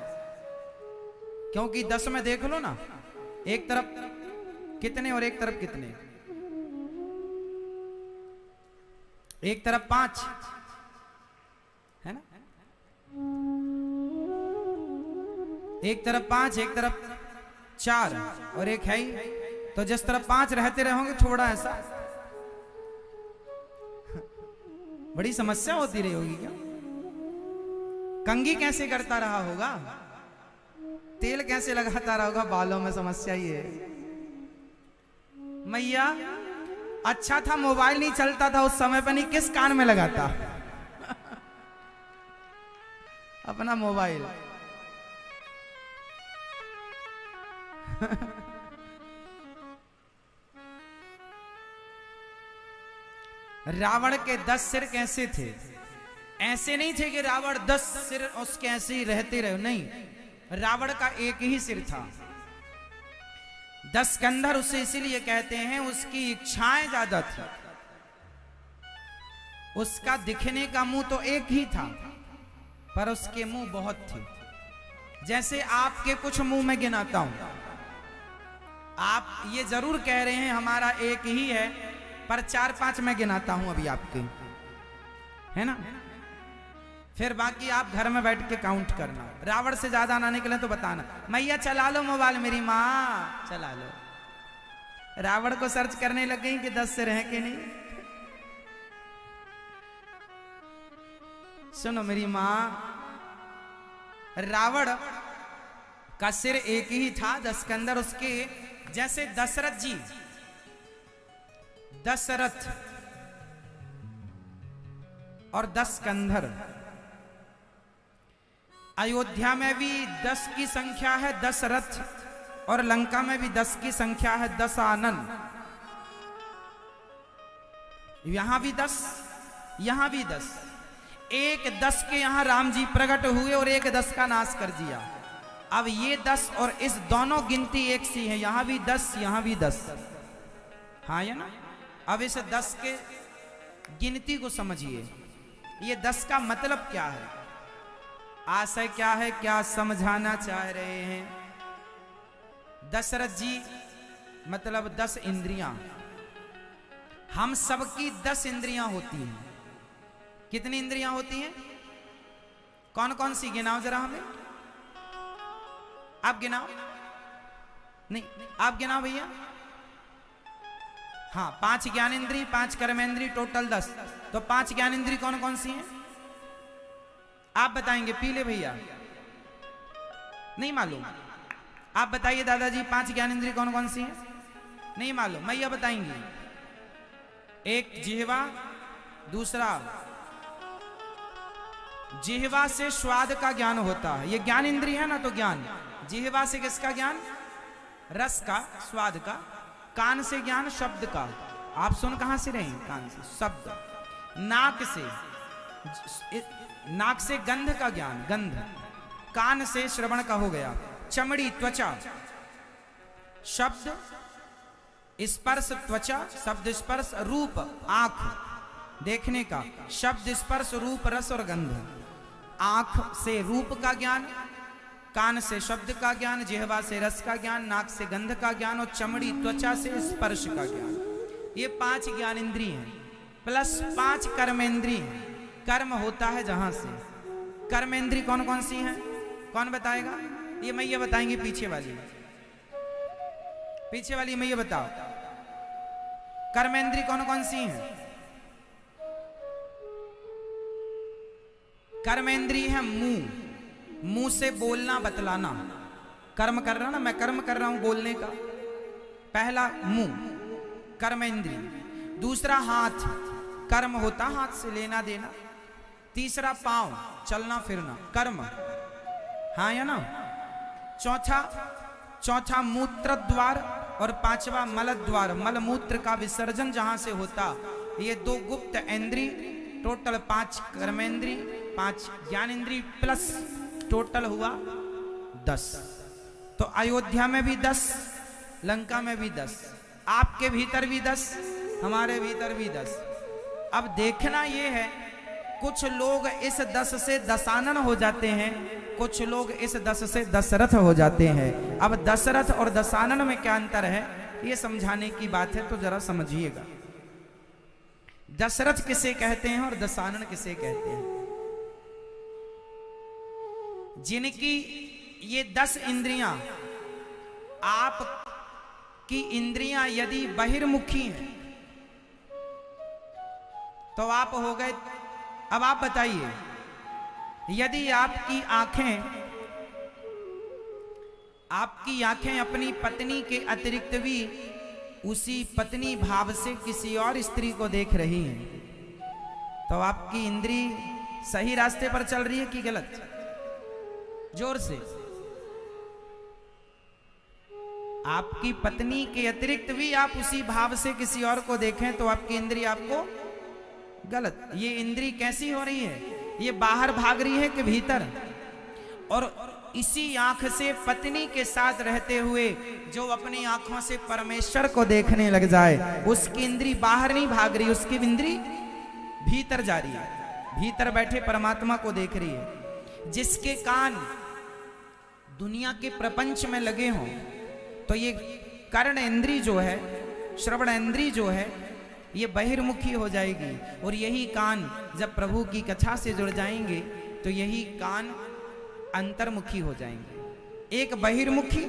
क्योंकि 10 में देख लो ना, एक तरफ कितने और एक तरफ कितने? एक तरफ 5 है ना, एक तरफ 5, एक तरफ 4 और एक है ही। तो जिस तरफ 5 रहते रहोगे थोड़ा ऐसा, बड़ी समस्या होती रही होगी। क्या कंघी कैसे करता रहा होगा? तेल कैसे लगाता रहा होगा बालों में? समस्या ही है मैया। अच्छा था मोबाइल नहीं चलता था उस समय पर, नहीं किस कान में लगाता अपना मोबाइल। रावण के 10 सिर कैसे थे? ऐसे नहीं थे कि रावण 10 सिर उसके ऐसे ही रहते रहे, नहीं, रावण का एक ही सिर था। 10 कंधर उसे इसीलिए कहते हैं, उसकी इच्छाएं ज्यादा थी। उसका दिखने का मुंह तो एक ही था, पर उसके मुंह बहुत थे। जैसे आपके कुछ मुंह में गिनाता हूं, आप ये जरूर कह रहे हैं हमारा एक ही है, पर 4-5 मैं गिनाता हूं अभी आपके, है ना? फिर बाकी आप घर में बैठ के काउंट करना। रावण से ज्यादा ना निकले तो बताना। मैया चला लो मोबाइल, मेरी माँ चला लो। रावण को सर्च करने लग गई कि 10 सिर हैं कि नहीं। सुनो मेरी माँ, रावण का सिर एक ही था 10 के अंदर। उसके जैसे दशरथ जी, दशरथ और 10 कंधर। अयोध्या में भी 10 की संख्या है 10 रथ, और लंका में भी 10 की संख्या है 10 आनन। यहां भी 10, यहां भी 10। एक 10 के यहां राम जी प्रकट हुए और एक 10 का नाश कर दिया। अब ये 10 और इस दोनों गिनती एक सी है, यहां भी 10 यहां भी 10। हाँ या ना? अब इस 10 के गिनती को समझिए, ये 10 का मतलब क्या है? आशय क्या है, क्या समझाना चाह रहे हैं? दशरथ जी मतलब 10 इंद्रियां, हम सबकी 10 इंद्रियां होती हैं। कितनी इंद्रियां होती हैं? कौन कौन सी गिनाओ जरा हमें, आप गिनाओ। नहीं आप गिनाओ भैया। हाँ 5 ज्ञानेंद्री, 5 कर्मेंद्री, टोटल 10। तो 5 ज्ञानेंद्री कौन कौन सी हैं आप बताएंगे? पीले भैया नहीं मालूम, आप बताइए दादाजी 5 ज्ञानेंद्री कौन कौन सी हैं? नहीं मालूम, मैया बताएंगी। एक जिह्वा, दूसरा जिह्वा से स्वाद का ज्ञान होता है, ये ज्ञान इंद्रिय है ना, तो ज्ञान। जिह्वा से किसका ज्ञान? रस का, स्वाद का। कान से ज्ञान शब्द का, आप सुन कहां से रहे? कान से शब्द। नाक से गंध का ज्ञान, गंध। कान से श्रवण का हो गया। चमड़ी त्वचा, शब्द स्पर्श, त्वचा शब्द स्पर्श, रूप आंख देखने का, शब्द स्पर्श रूप रस और गंध। आंख से रूप का ज्ञान, कान से शब्द का ज्ञान, जिह्वा से रस का ज्ञान, नाक से गंध का ज्ञान और चमड़ी त्वचा से स्पर्श का ज्ञान। ये 5 ज्ञान इंद्रिय हैं प्लस 5 कर्मेंद्रिय हैं। कर्म होता है जहां से। कर्मेंद्रिय कौन कौन सी हैं? कौन बताएगा? ये मैया बताएंगे। पीछे वाली, पीछे वाली मैया बताओ, कर्मेंद्रिय कौन कौन सी हैं? कर्मेंद्रिय है मुंह, मुंह से बोलना बतलाना। कर्म कर रहा ना, मैं कर्म कर रहा हूं बोलने का। पहला मुंह कर्मेंद्रिय, दूसरा हाथ, कर्म होता हाथ से लेना देना। तीसरा पांव, चलना फिरना, कर्म, हाँ या ना। चौथा मूत्र द्वार और 5वां मल द्वार, मल मूत्र का विसर्जन जहां से होता। ये 2 गुप्त इंद्रिय, टोटल 5 कर्मेंद्रिय, 5 ज्ञानेंद्रिय प्लस टोटल हुआ 10। तो अयोध्या में भी 10, लंका में भी 10, आपके भीतर भी 10, हमारे भीतर भी 10। अब देखना यह है, कुछ लोग इस 10 से दशानन हो जाते हैं, कुछ लोग इस 10 से दशरथ हो जाते हैं। अब दशरथ और दशानन में क्या अंतर है, यह समझाने की बात है, तो जरा समझिएगा। दशरथ किसे कहते हैं और दशानन किसे कहते हैं? जिनकी ये 10 इंद्रियां, आपकी इंद्रियां यदि बहिर्मुखी हैं तो आप हो गए। अब आप बताइए, यदि आपकी आंखें अपनी पत्नी के अतिरिक्त भी उसी पत्नी भाव से किसी और स्त्री को देख रही हैं, तो आपकी इंद्री सही रास्ते पर चल रही है कि गलत? जोर से। आपकी पत्नी के अतिरिक्त भी आप उसी भाव से किसी और को देखें तो आपकी इंद्री आपको गलत। ये इंद्री कैसी हो रही है? ये बाहर भाग रही है कि भीतर? और इसी आंख से पत्नी के साथ रहते हुए जो अपनी आंखों से परमेश्वर को देखने लग जाए, उसकी इंद्री बाहर नहीं भाग रही, उसकी इंद्री भीतर जा रही है, भीतर बैठे परमात्मा को देख रही है। जिसके कान दुनिया के प्रपंच में लगे हों तो ये कर्ण इंद्री जो है, श्रवण इंद्री जो है, ये बहिर्मुखी हो जाएगी। और यही कान जब प्रभु की कथा से जुड़ जाएंगे तो यही कान अंतर्मुखी हो जाएंगे। एक बहिर्मुखी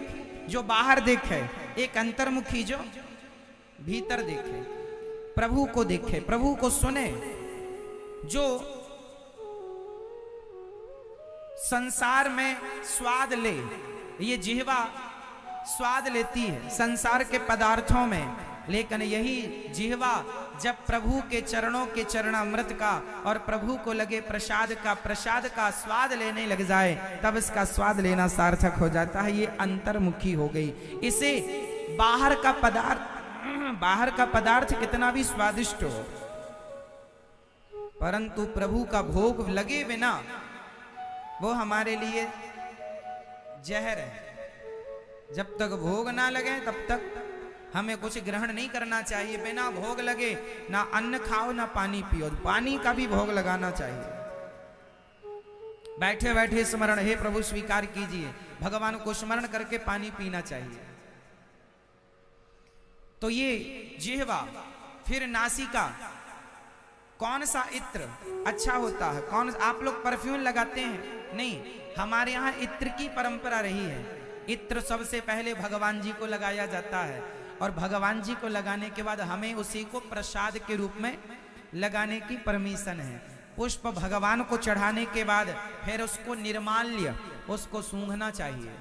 जो बाहर देखे, एक अंतर्मुखी जो भीतर देखे, प्रभु को देखे, प्रभु को सुने। जो संसार में स्वाद ले, ये जिह्वा स्वाद लेती है संसार के पदार्थों में, लेकिन यही जिह्वा जब प्रभु के चरणों के चरणामृत का और प्रभु को लगे प्रसाद का स्वाद लेने लग जाए, तब इसका स्वाद लेना सार्थक हो जाता है। ये अंतर्मुखी हो गई। इसे बाहर का पदार्थ कितना भी स्वादिष्ट हो, परंतु प्रभु का भोग लगे बिना वो हमारे लिए जहर है। जब तक भोग ना लगे तब तक हमें कुछ ग्रहण नहीं करना चाहिए। बिना भोग लगे ना अन्न खाओ ना पानी पियो। पानी का भी भोग लगाना चाहिए। बैठे बैठे स्मरण, हे प्रभु स्वीकार कीजिए, भगवान को स्मरण करके पानी पीना चाहिए। तो ये जिह्वा, फिर नासिका, कौन सा इत्र अच्छा होता है? कौन, आप लोग परफ्यूम लगाते हैं? नहीं, हमारे यहाँ इत्र की परंपरा रही है। इत्र सबसे पहले भगवान जी को लगाया जाता है और भगवान जी को लगाने के बाद हमें उसी को प्रसाद के रूप में लगाने की परमिशन है। पुष्प भगवान को चढ़ाने के बाद फिर उसको निर्माल्य, उसको सूंघना चाहिए,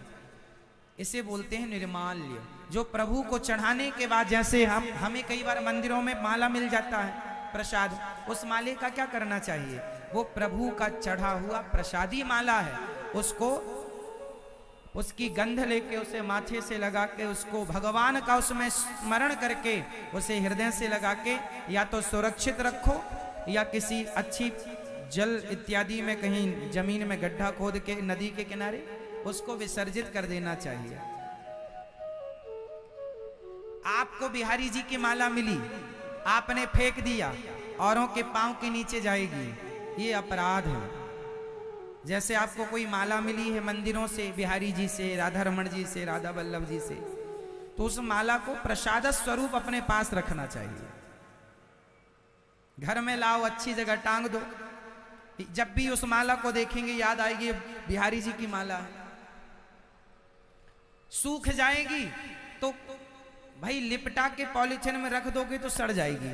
इसे बोलते हैं निर्माल्य। जो प्रभु को चढ़ाने के बाद, जैसे हमें कई बार मंदिरों में माला मिल जाता है प्रसाद, उस माले का क्या करना चाहिए? वो प्रभु का चढ़ा हुआ प्रसादी माला है, उसको, उसकी गंध लेके उसे माथे से लगा के, उसको भगवान का उसमें स्मरण करके उसे हृदय से लगा के या तो सुरक्षित रखो या किसी अच्छी जल इत्यादि में, कहीं जमीन में गड्ढा खोद के नदी के किनारे उसको विसर्जित कर देना चाहिए। आपको बिहारी जी की माला मिली, आपने फेंक दिया, औरों के पांव के नीचे जाएगी, ये अपराध है। जैसे आपको कोई माला मिली है मंदिरों से, बिहारी जी से, राधा रमण जी से, राधा वल्लभ जी से, तो उस माला को प्रसाद स्वरूप अपने पास रखना चाहिए। घर में लाओ, अच्छी जगह टांग दो, जब भी उस माला को देखेंगे याद आएगी बिहारी जी की माला है। सूख जाएगी तो भाई लिपटा के पॉलीथिन में रख दोगे तो सड़ जाएगी,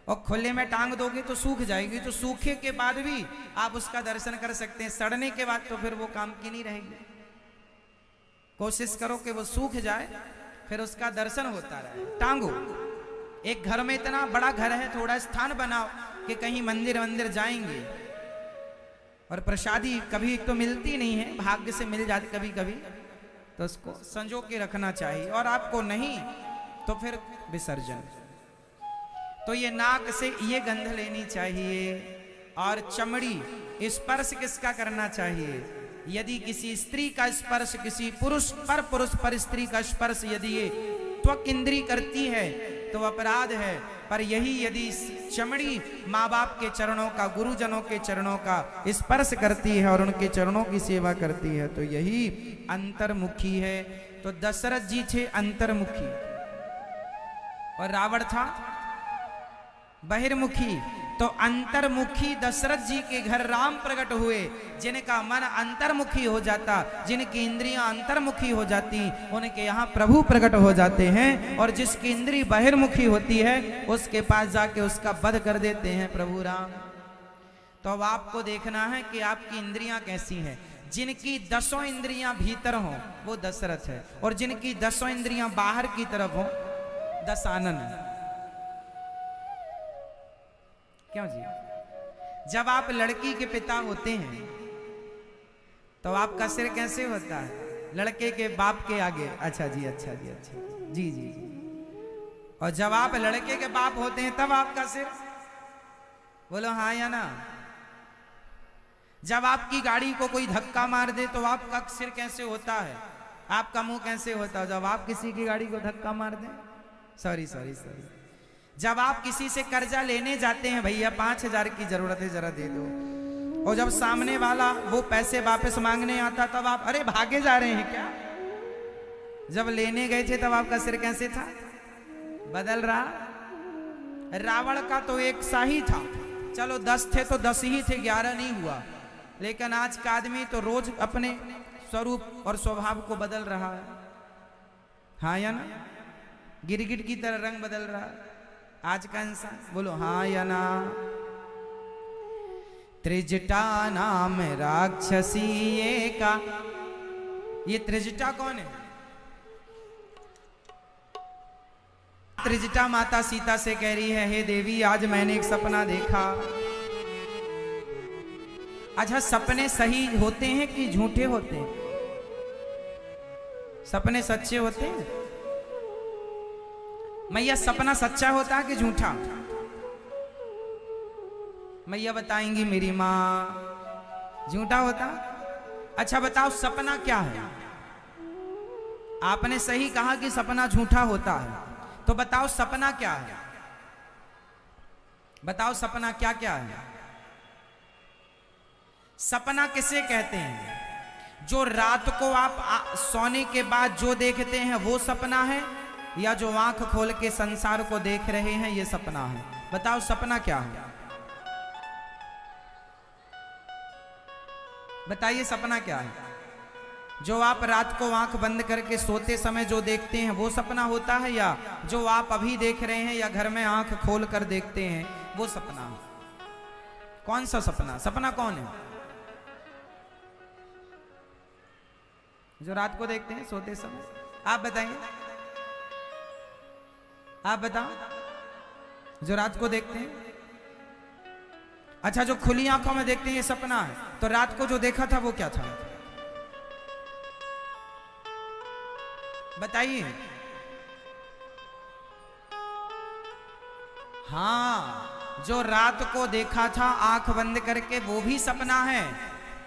और खुले में टांग दोगे तो सूख जाएगी। तो सूखे के बाद भी आप उसका दर्शन कर सकते हैं, सड़ने के बाद तो फिर वो काम की नहीं रहेगी। कोशिश करो कि वो सूख जाए, फिर उसका दर्शन होता रहे। टांगो, एक घर में, इतना बड़ा घर है, थोड़ा स्थान बनाओ कि कहीं मंदिर वंदिर जाएंगे, और प्रसादी कभी तो मिलती नहीं है, भाग्य से मिल जाती कभी कभी, तो उसको संजो के रखना चाहिए, और आपको नहीं तो फिर विसर्जन। तो ये नाक से ये गंध लेनी चाहिए, और चमड़ी स्पर्श किसका करना चाहिए? यदि किसी स्त्री का स्पर्श किसी पुरुष पर स्त्री का स्पर्श यदि ये त्वक इंद्री करती है तो अपराध है। पर यही यदि चमड़ी माँ बाप के चरणों का, गुरुजनों के चरणों का स्पर्श करती है और उनके चरणों की सेवा करती है, तो यही अंतर्मुखी है। तो दशरथ जी थे अंतर्मुखी और रावण था बहिर्मुखी। तो अंतर्मुखी दशरथ जी के घर राम प्रकट हुए। जिनका मन अंतर्मुखी हो जाता, जिनकी इंद्रियां अंतर्मुखी हो जाती, उनके यहाँ प्रभु प्रकट हो जाते हैं। और जिसकी इंद्री बहिर्मुखी होती है उसके पास जाके उसका वध कर देते हैं प्रभु राम। तो अब आपको देखना है कि आपकी इंद्रियां कैसी हैं। जिनकी 10 इंद्रियां भीतर हो वो दशरथ है, और जिनकी 10 इंद्रियां बाहर की तरफ हो दशानन है। क्यों जी? जब आप लड़की के पिता होते हैं तो आपका सिर कैसे होता है? लड़के के बाप के आगे। अच्छा जी, अच्छा जी, अच्छा जी, जी जी। और जब आप लड़के के बाप होते हैं तब आपका सिर, बोलो हाँ या ना। जब आपकी गाड़ी को कोई धक्का मार दे तो आपका सिर कैसे होता है? आपका मुंह कैसे होता है जब आप किसी की गाड़ी को धक्का मार दें? Sorry sorry sorry. जब आप किसी से कर्जा लेने जाते हैं, भैया 5000 की जरूरत है जरा दे दो, और जब सामने वाला वो पैसे वापस मांगने आता तब आप अरे भागे जा रहे हैं क्या? जब लेने गए थे तब आपका सिर कैसे था? बदल रहा। रावण का तो एक सा ही था, चलो 10 थे तो 10 ही थे, 11 नहीं हुआ। लेकिन आज का आदमी तो रोज अपने स्वरूप और स्वभाव को बदल रहा है, हाँ या ना? गिरगिट की तरह रंग बदल रहा है आज का इंसान, बोलो हाँ या ना? त्रिजटा नाम राक्षसी का, ये त्रिजटा कौन है? त्रिजटा माता सीता से कह रही है, हे देवी आज मैंने एक सपना देखा। अच्छा, सपने सही होते हैं कि झूठे होते हैं? सपने सच्चे होते हैं? मैया सपना सच्चा होता है कि झूठा? मैया बताएंगी मेरी माँ झूठा होता। अच्छा बताओ सपना क्या है? आपने सही कहा कि सपना झूठा होता है, तो बताओ सपना क्या है? बताओ सपना क्या क्या है? सपना किसे कहते हैं? जो रात को आप सोने के बाद जो देखते हैं वो सपना है, या जो आंख खोल के संसार को देख रहे हैं ये सपना है? बताओ सपना क्या है? बताइए सपना क्या है? जो आप रात को आंख बंद करके सोते समय जो देखते हैं वो सपना होता है, या जो आप अभी देख रहे हैं या घर में आंख खोल कर देखते हैं वो सपना है? कौन सा सपना? सपना कौन है? जो रात को देखते हैं सोते समय। आप बताइए, आप बताओ। जो रात को देखते हैं, अच्छा जो खुली आंखों में देखते हैं ये सपना है। तो रात को जो देखा था वो क्या था? बताइए। हाँ, जो रात को देखा था आंख बंद करके वो भी सपना है,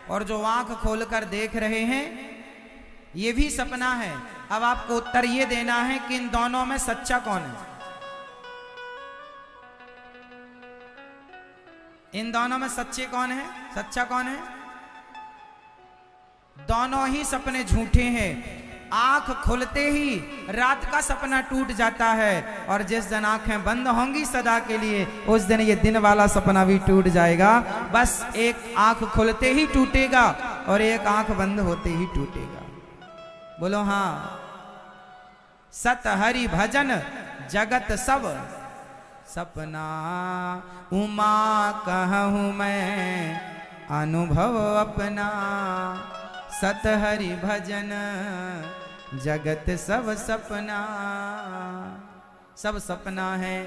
और जो आंख खोलकर देख रहे हैं ये भी सपना है। अब आपको उत्तर ये देना है कि इन दोनों में सच्चा कौन है? इन दोनों में सच्चे कौन है? सच्चा कौन है? दोनों ही सपने झूठे हैं। आंख खुलते ही रात का सपना टूट जाता है, और जिस दिन आंखें बंद होंगी सदा के लिए उस दिन ये दिन वाला सपना भी टूट जाएगा। बस एक आंख खुलते ही टूटेगा और एक आंख बंद होते ही टूटेगा। बोलो हाँ। सत हरि भजन जगत सब सपना, उमा कहूँ मैं अनुभव अपना। सत हरि भजन जगत सब सपना। सब सपना है,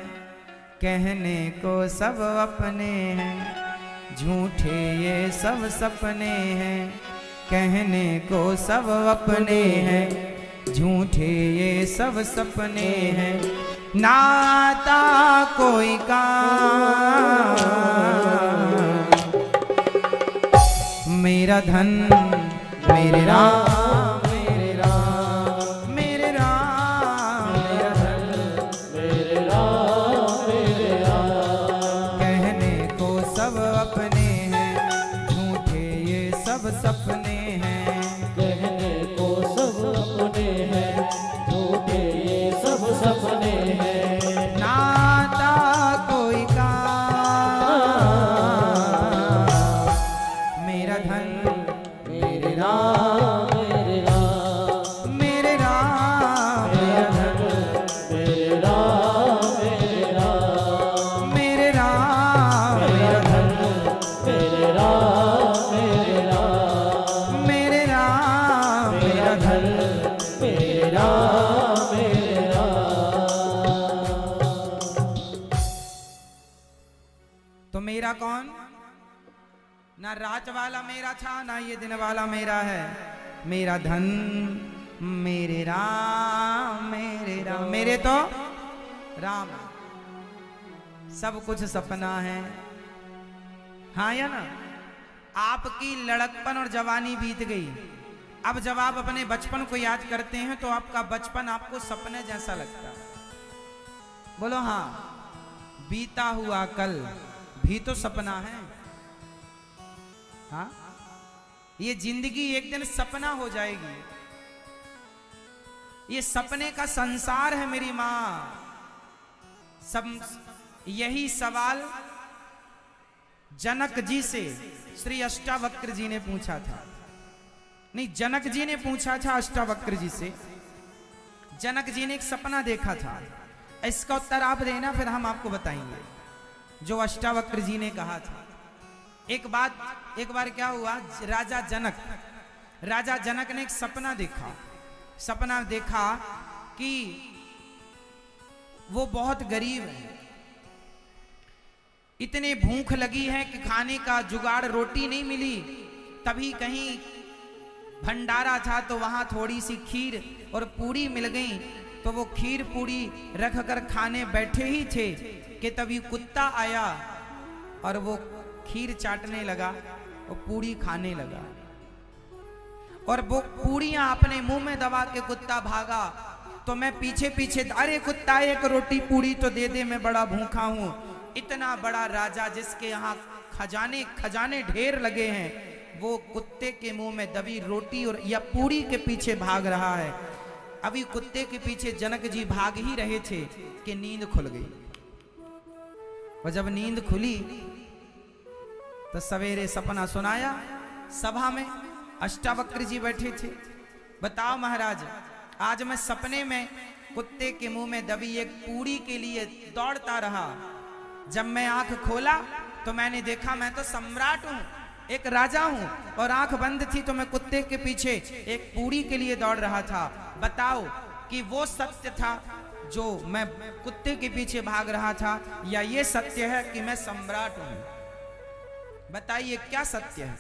कहने को सब अपने हैं, झूठे ये सब सपने हैं। कहने को सब अपने हैं, झूठे ये सब सपने हैं। नाता कोई का मेरा धन मेरे राम, मेरे राम, मेरे राम, मेरा धन मेरे राम, मेरे राम। कहने को सब अपने हैं, झूठे ये सब सपने हैं। कहने को सब अपने हैं, झूठे ये सब सपने हैं। नाता कोई का मेरा धन मेरे राम, मेरे राम, मेरे राम, मेरा धन मेरे राम, मेरे राम, मेरे राम, मेरा धन मेरे राम, मेरे राम, मेरे राम, मेरा धन मेरे राम, मेरे राम। तो मेरा कौन? ना रात वाला मेरा था ना ये दिन वाला मेरा है। मेरा धन मेरे राम, मेरे राम, मेरे तो राम। सब कुछ सपना है, हाँ या ना? आपकी लड़कपन और जवानी बीत गई। अब जब आप अपने बचपन को याद करते हैं तो आपका बचपन आपको सपने जैसा लगता है। बोलो हाँ। बीता हुआ कल भी तो सपना है। हाँ, ये जिंदगी एक दिन सपना हो जाएगी। ये सपने का संसार है मेरी माँ। सब यही सवाल जनक जी से श्री अष्टावक्र जी ने पूछा था। नहीं, जनक जी ने पूछा था अष्टावक्र जी से। जनक जी ने एक सपना देखा था। इसका उत्तर आप देना, फिर हम आपको बताएंगे जो अष्टावक्र जी ने कहा था। एक बार क्या हुआ, राजा जनक ने एक सपना देखा। सपना देखा कि वो बहुत गरीब है, इतने भूख लगी है कि खाने का जुगाड़, रोटी नहीं मिली। तभी कहीं भंडारा था तो वहां थोड़ी सी खीर और पूरी मिल गई। तो वो खीर पूरी रख कर खाने बैठे ही थे कि तभी कुत्ता आया और वो खीर चाटने लगा और पूरी खाने लगा। और वो पूरियां अपने मुंह में दबा के कुत्ता भागा। तो मैं पीछे पीछे, अरे कुत्ता एक रोटी पूरी तो दे दे, मैं बड़ा भूखा हूं। इतना बड़ा राजा जिसके यहाँ खजाने ढेर लगे हैं, वो कुत्ते के मुंह में दबी रोटी और या पूरी के पीछे भाग रहा है। अभी कुत्ते के पीछे जनक जी भाग ही रहे थे कि नींद खुल गई। और जब नींद खुली तो सवेरे सपना सुनाया। सभा में अष्टावक्र जी बैठे थे। बताओ महाराज, आज मैं सपने में कुत्ते के मुंह में दबी एक पूरी के लिए दौड़ता रहा। जब मैं आंख खोला तो मैंने देखा मैं तो सम्राट हूं, एक राजा हूं, और आंख बंद थी तो मैं कुत्ते के पीछे एक पूरी के लिए दौड़ रहा था। बताओ कि वो सत्य था जो मैं कुत्ते के पीछे भाग रहा था, या ये सत्य है कि मैं सम्राट हूं? बताइए क्या सत्य है,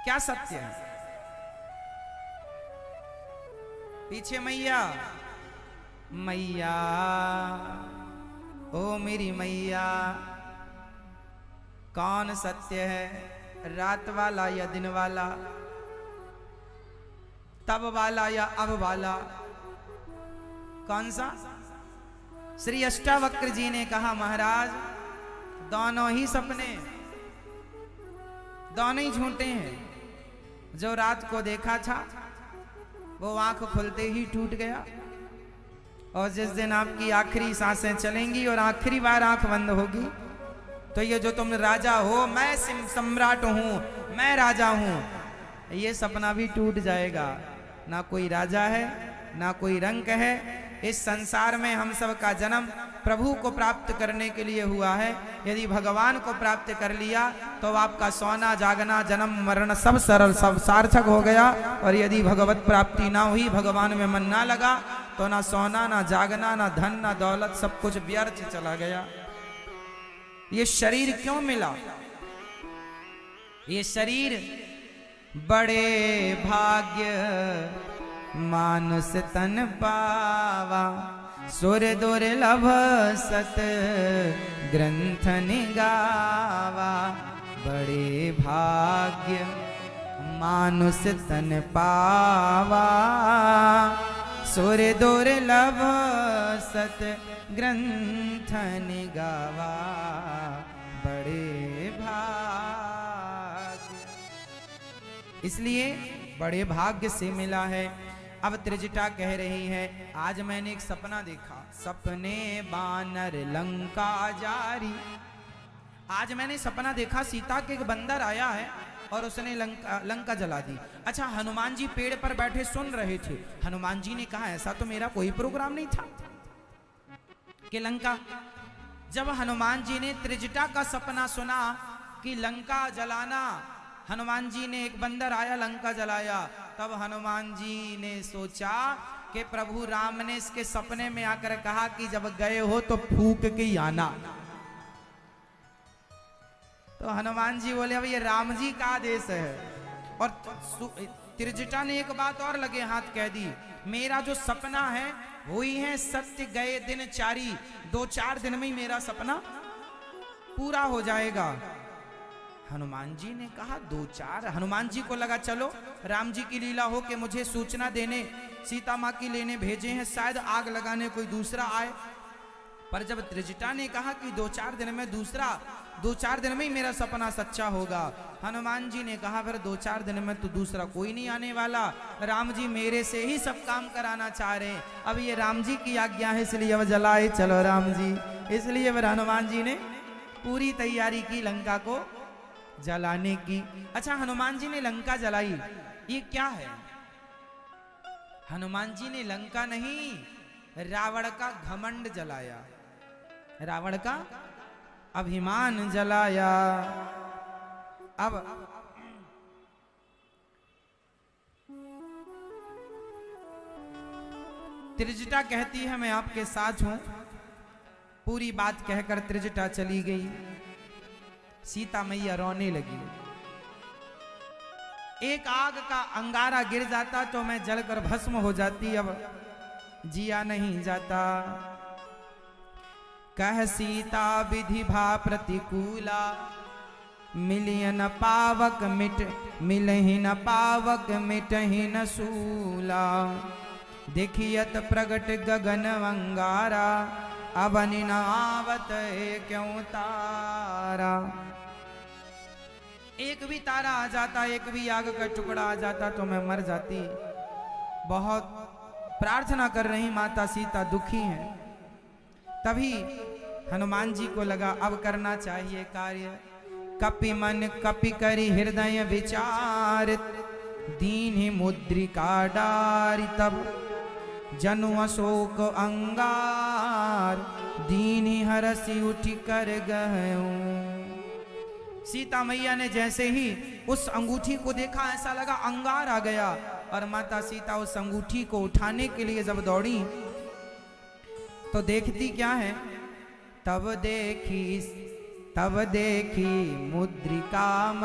क्या सत्य है? पीछे मैया, मैया ओ मेरी मैया, कौन सत्य है, रात वाला या दिन वाला, तब वाला या अब वाला, कौन सा? श्री अष्टावक्र जी ने कहा महाराज दोनों ही सपने, दोनों ही झूठे हैं। जो रात को देखा था वो आंख खुलते ही टूट गया, और जिस दिन आपकी आखिरी सांसें चलेंगी और आखिरी बार आंख बंद होगी तो ये जो तुम राजा हो, मैं सम्राट हूं, मैं राजा हूं, ये सपना भी टूट जाएगा। ना कोई राजा है, ना कोई रंक है। इस संसार में हम सब का जन्म प्रभु को प्राप्त करने के लिए हुआ है। यदि भगवान को प्राप्त कर लिया तो आपका सोना जागना जन्म मरण सब सरल, सब सार्थक हो गया। और यदि भगवत प्राप्ति ना हुई, भगवान में मन ना लगा, तो ना सोना, ना जागना, ना धन, ना दौलत, सब कुछ व्यर्थ चला गया। ये शरीर क्यों मिला? ये शरीर बड़े भाग्य मानुष तन पावा, सुर दुर्लभ सत ग्रंथ निगावा। बड़े भाग्य मानुष तन पावा, सुर दुर्लभ सत ग्रंथ निगावा। बड़े भाग्य, इसलिए बड़े भाग्य से मिला है। अब त्रिजटा कह रही है, आज मैंने एक सपना देखा, सपने बानर लंका जारी। आज मैंने सपना देखा सीता के एक बंदर आया है और उसने लंका जला दी। अच्छा, हनुमान जी पेड़ पर बैठे सुन रहे थे। हनुमान जी ने कहा ऐसा तो मेरा कोई प्रोग्राम नहीं था कि लंका। जब हनुमान जी ने त्रिजटा का सपना सुना कि लंका जलाना, हनुमान जी ने, एक बंदर आया लंका जलाया, तब हनुमान जी ने सोचा कि प्रभु राम ने इसके सपने में आकर कहा कि जब गए हो तो फूंक के आना। तो हनुमान जी बोले अब ये राम जी का आदेश है। और त्रिजटा ने एक बात और लगे हाथ कह दी, मेरा जो सपना है वही है सत्य, गए दिन चारी, 2-4 दिन में ही मेरा सपना पूरा हो जाएगा। हनुमान जी ने कहा 2-4, हनुमान जी को लगा चलो राम जी की लीला हो कि मुझे सूचना देने सीता माँ की लेने भेजे हैं, शायद आग लगाने कोई दूसरा आए। पर जब त्रिजटा ने कहा कि 2-4 दिन में दूसरा, 2-4 दिन में ही मेरा सपना सच्चा होगा, हनुमान जी ने कहा फिर 2-4 दिन में तो दूसरा कोई नहीं आने वाला, राम जी मेरे से ही सब काम कराना चाह रहे हैं, अब ये राम जी की आज्ञा है इसलिए अब जलाए चलो राम जी। इसलिए फिर हनुमान जी ने पूरी तैयारी की लंका को जलाने की। अच्छा, हनुमान जी ने लंका जलाई, ये क्या है? हनुमान जी ने लंका नहीं, रावण का घमंड जलाया, रावण का अभिमान जलाया। अब त्रिजटा कहती है मैं आपके साथ हूं। पूरी बात कहकर त्रिजटा चली गई। सीता मैया रोने लगी। एक आग का अंगारा गिर जाता तो मैं जलकर भस्म हो जाती, अब जिया नहीं जाता। कह सीता विधि भा प्रतिकूला, मिलिय न पावक मिट, मिलहि न पावक मिटहि न सूला। देखियत प्रगट गगन अंगारा, अवनि न आवत क्यों तारा। एक भी तारा आ जाता, एक भी आग का टुकड़ा आ जाता तो मैं मर जाती। बहुत प्रार्थना कर रही माता सीता, दुखी हैं। तभी हनुमान जी को लगा अब करना चाहिए कार्य। कपि मन कपि करि हृदय विचार, दीन मुद्रिका डारि तब जनु अशोक अंगार, दीन हरसि उठि कर गहूं। सीता मैया ने जैसे ही उस अंगूठी को देखा, ऐसा लगा अंगार आ गया, और माता सीता उस अंगूठी को उठाने के लिए जब दौड़ी तो देखती क्या है, तब देखी मुद्रिका मन